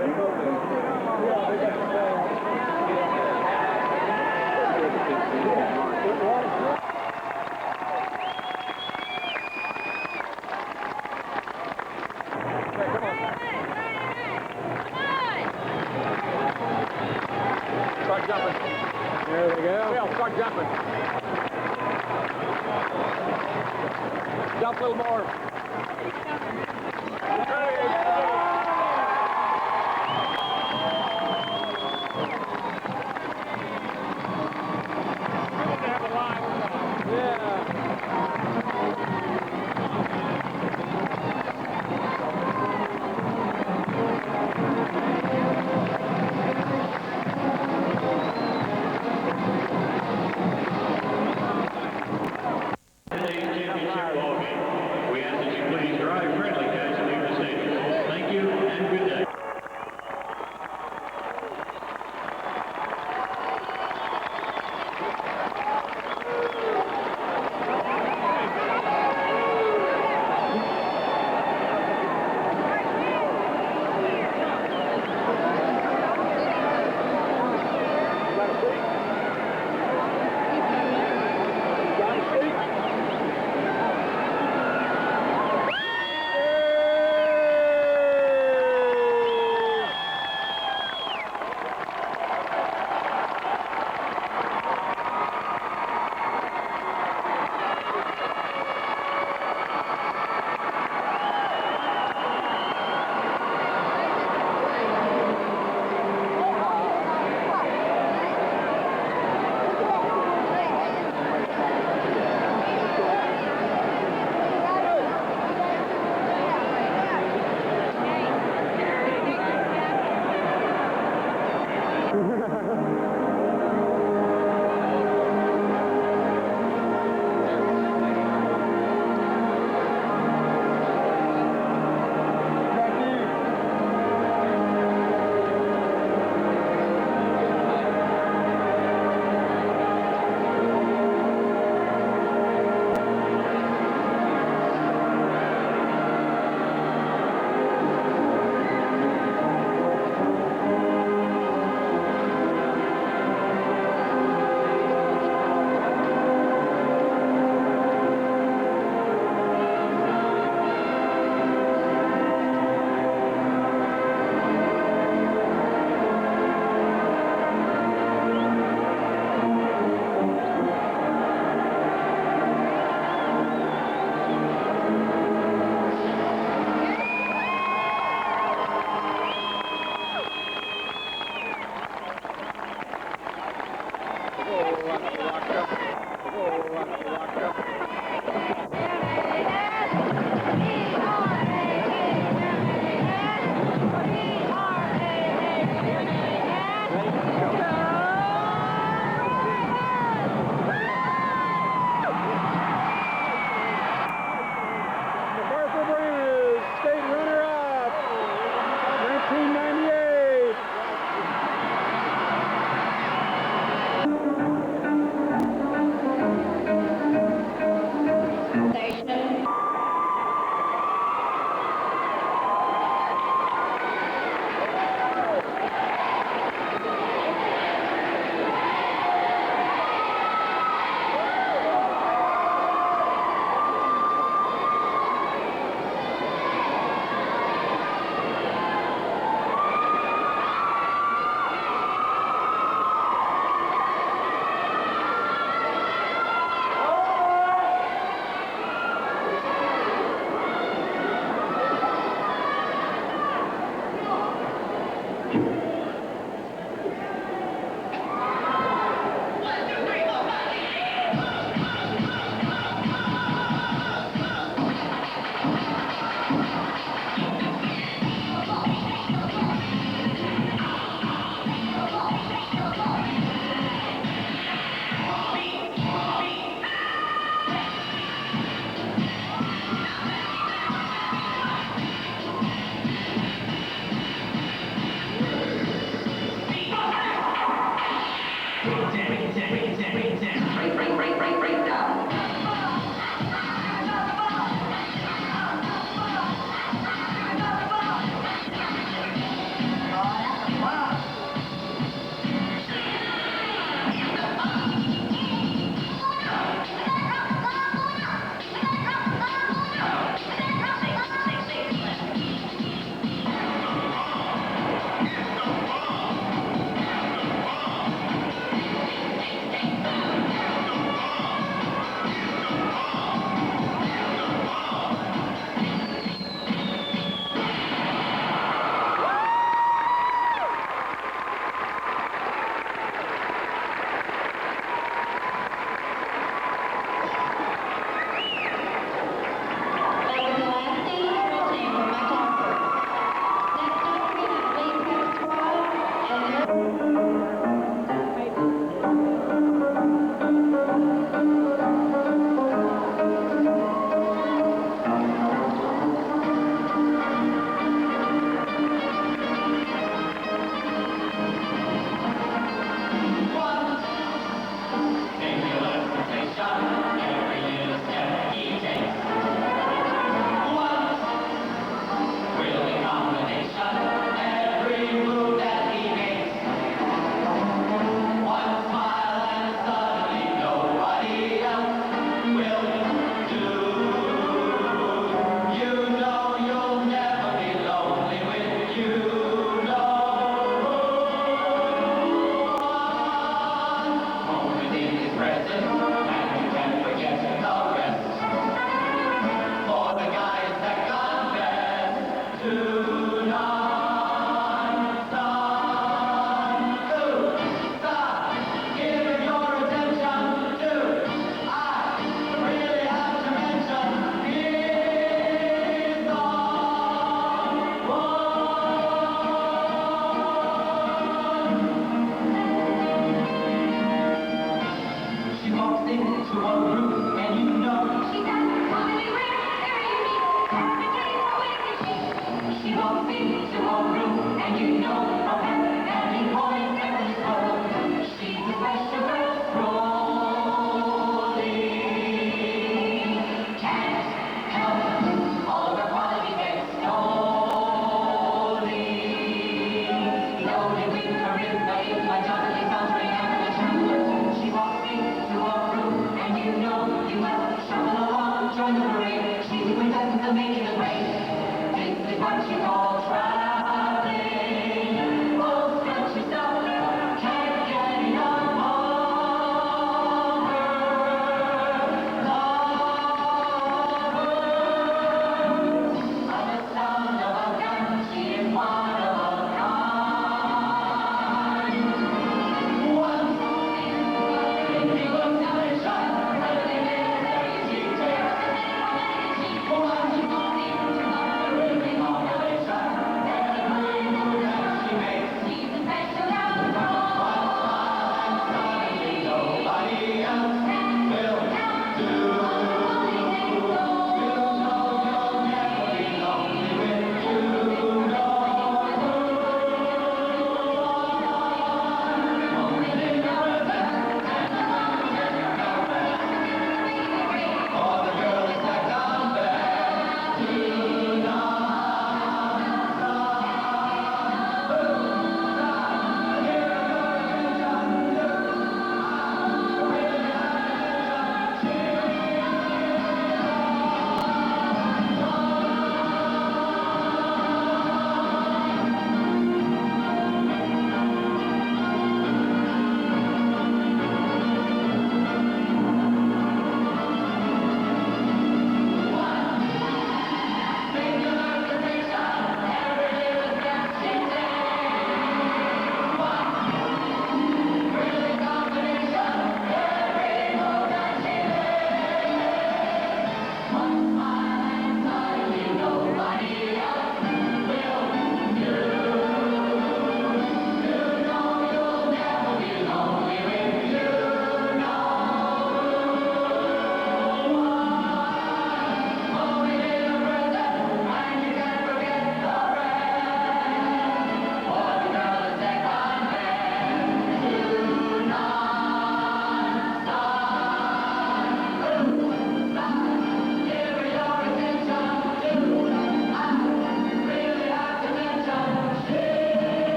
jumping. There they go. Bill, start jumping. Jump a little more.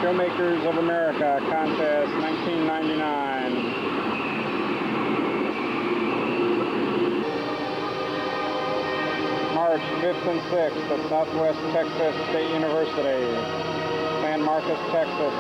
Trailmakers of America contest 1999. March 5th and 6th at Southwest Texas State University, San Marcos, Texas.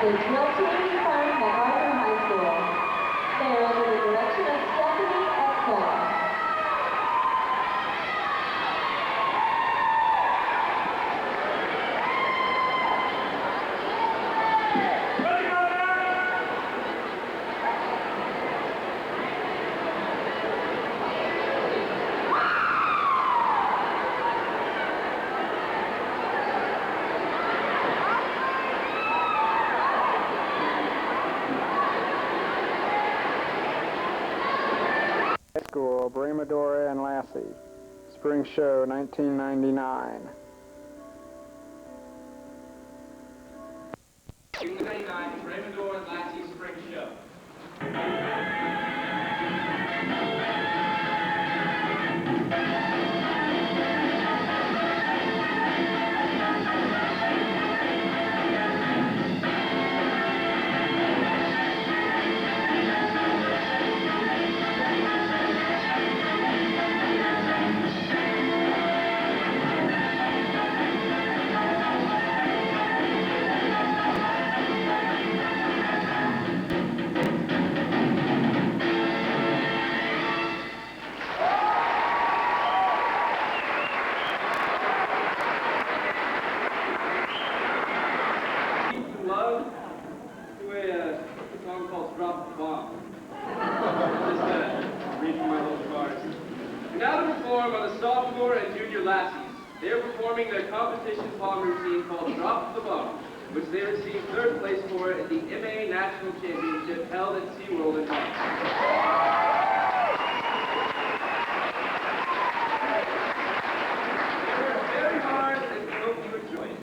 is Milton from MacArthur High School. They are under the direction of Stephanie Exel. School, Bremadora and Lassie. Spring Show, 1999. 1999 Bremadora and Lassie Spring Show. Love to a song called Drop the Bomb. Just read from my little cards. And now to perform are the sophomore and junior Lassies. They are performing their competition palm routine called Drop the Bomb, which they received third place for at the MA National Championship held at SeaWorld in March. Very hard, and we hope you enjoy it.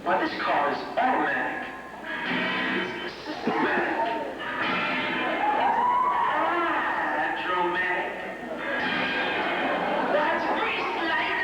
Why, this car is automatic. It's systematic. It's dramatic. That's grease lightning.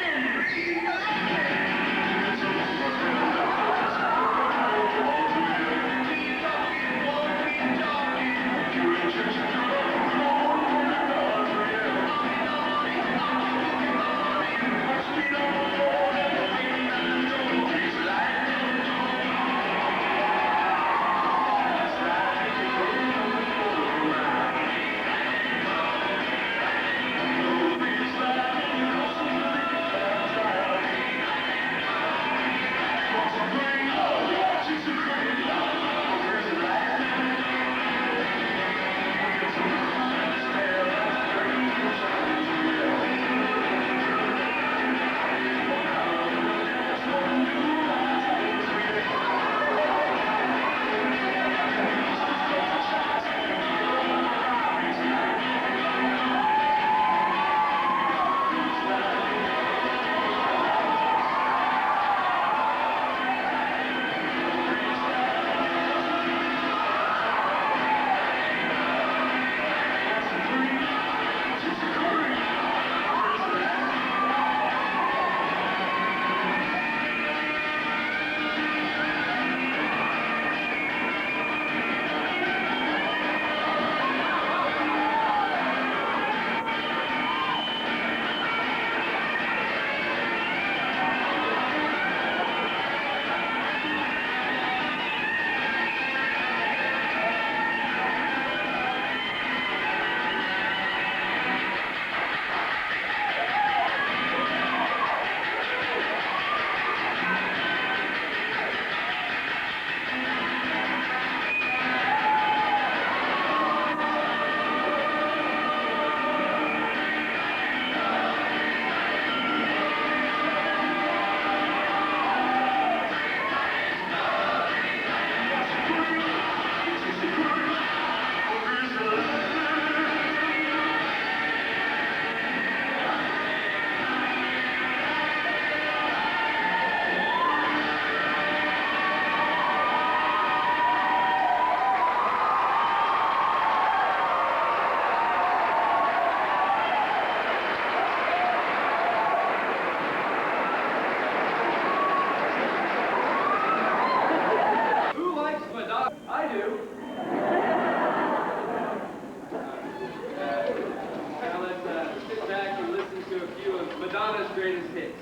Madonna's greatest hits.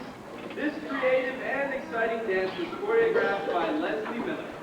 This creative and exciting dance was choreographed by Leslie Miller.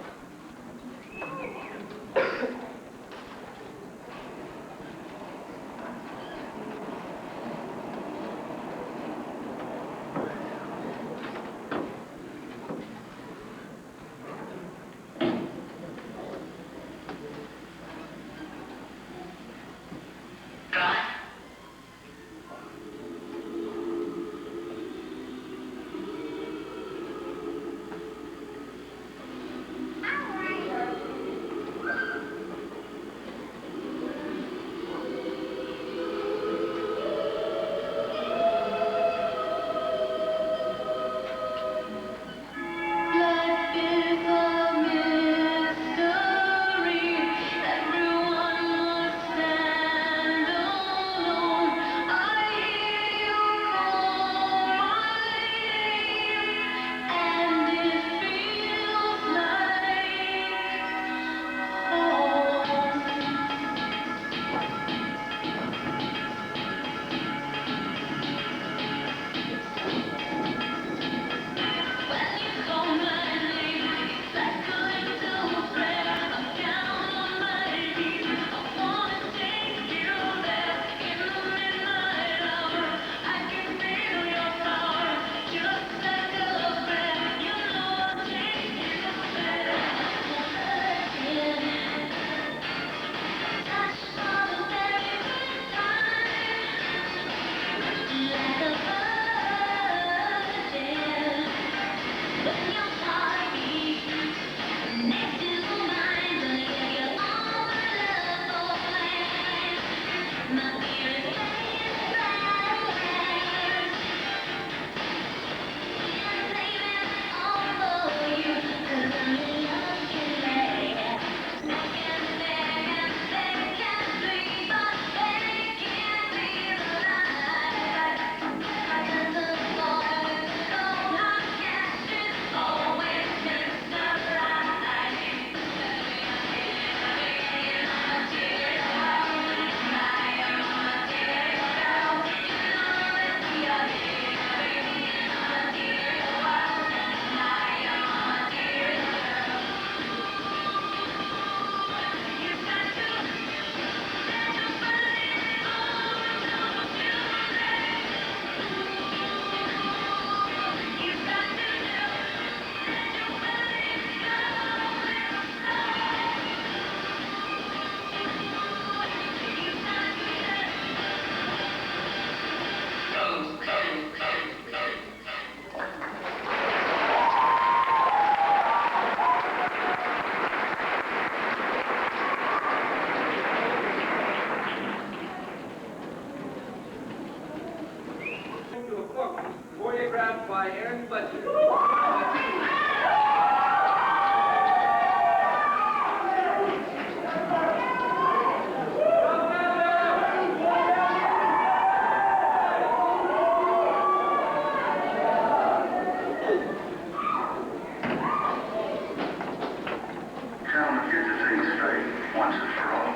To a funk, choreographed by Aaron Fletcher. Gentlemen, get this thing straight once and for all.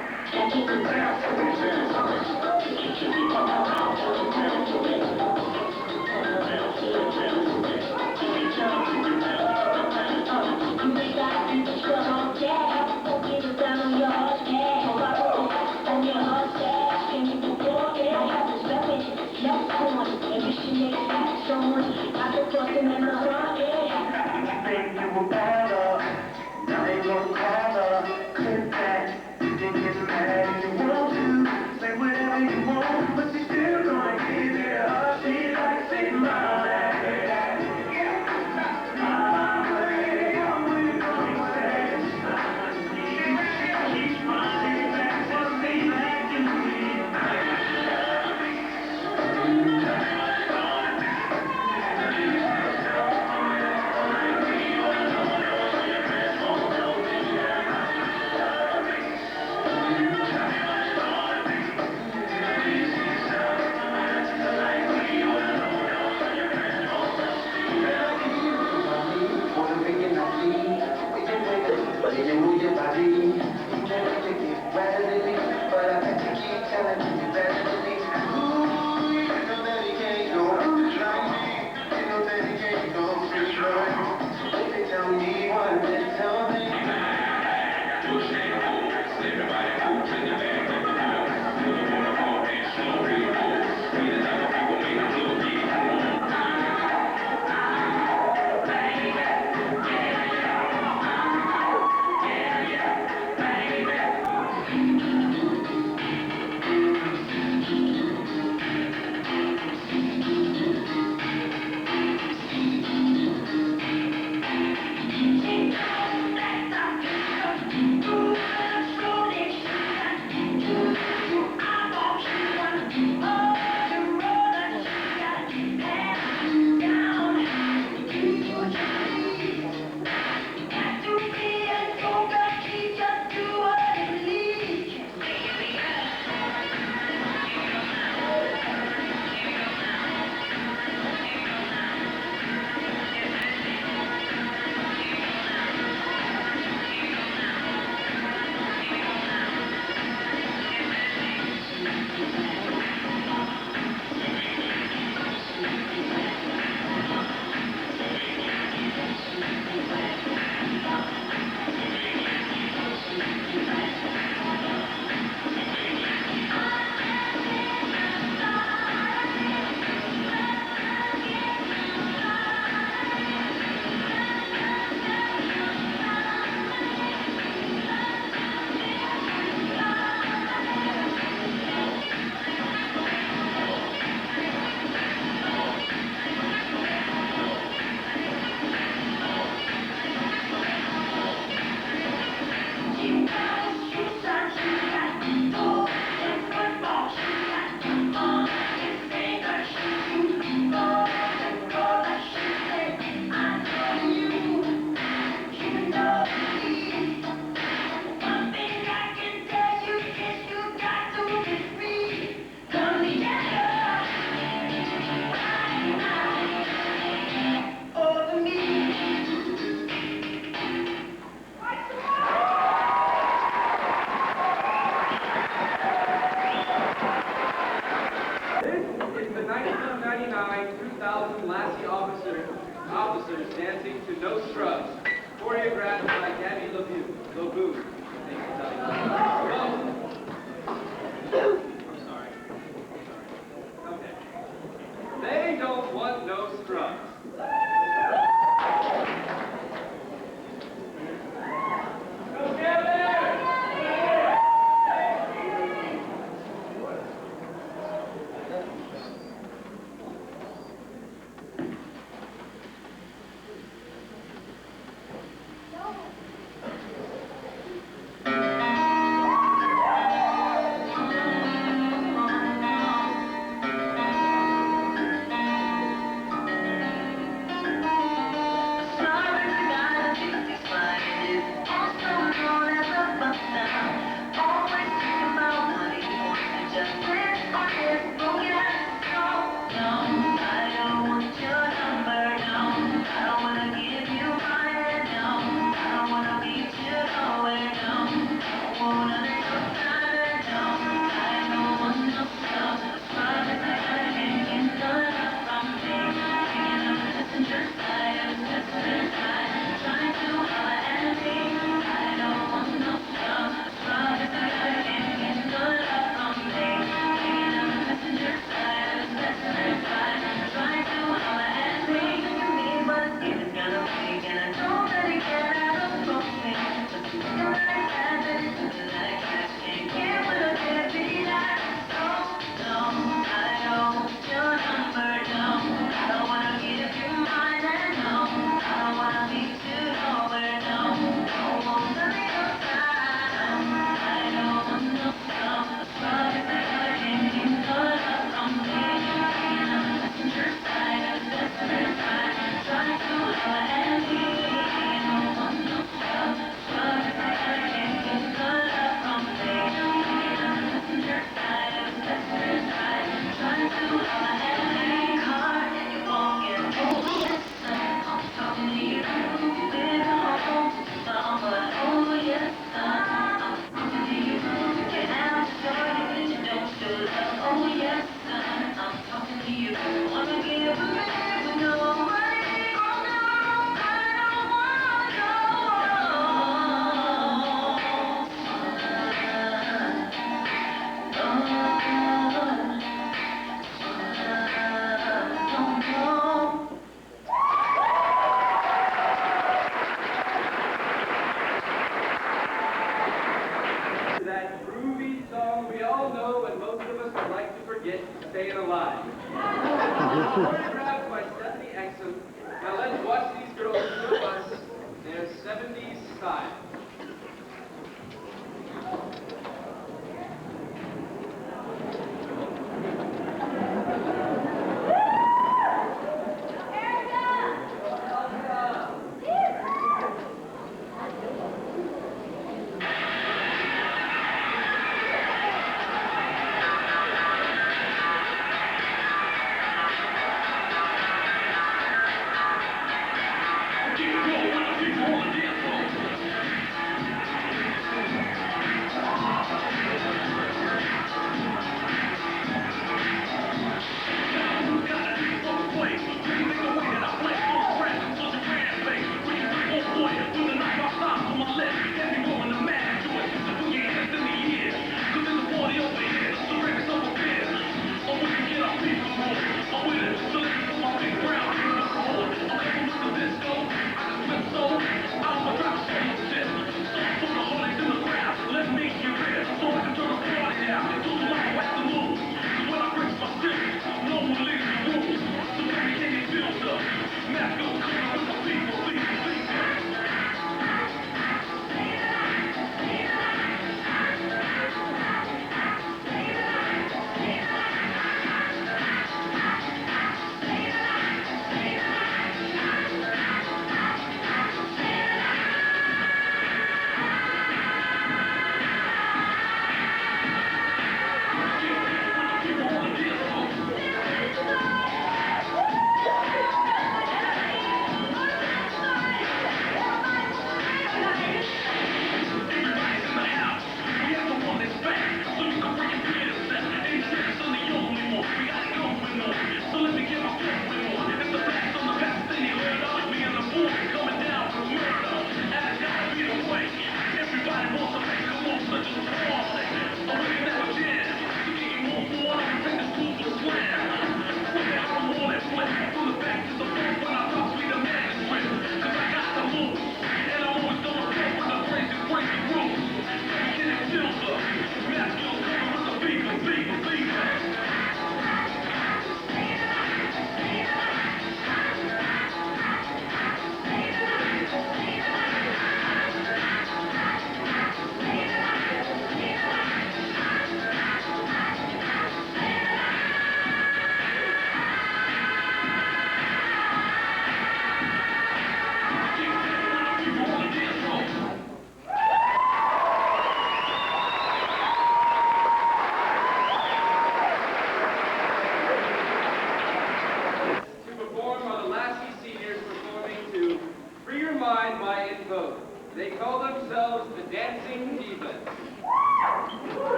It's the 1999-2000 Lassie officers dancing to No Scrubs, choreographed by Gabby LaBoo. I'm sorry. Okay. They don't want no scrubs. Go get there! Choreographed by Stephanie Exum. Now let's watch these girls give us their 70s style.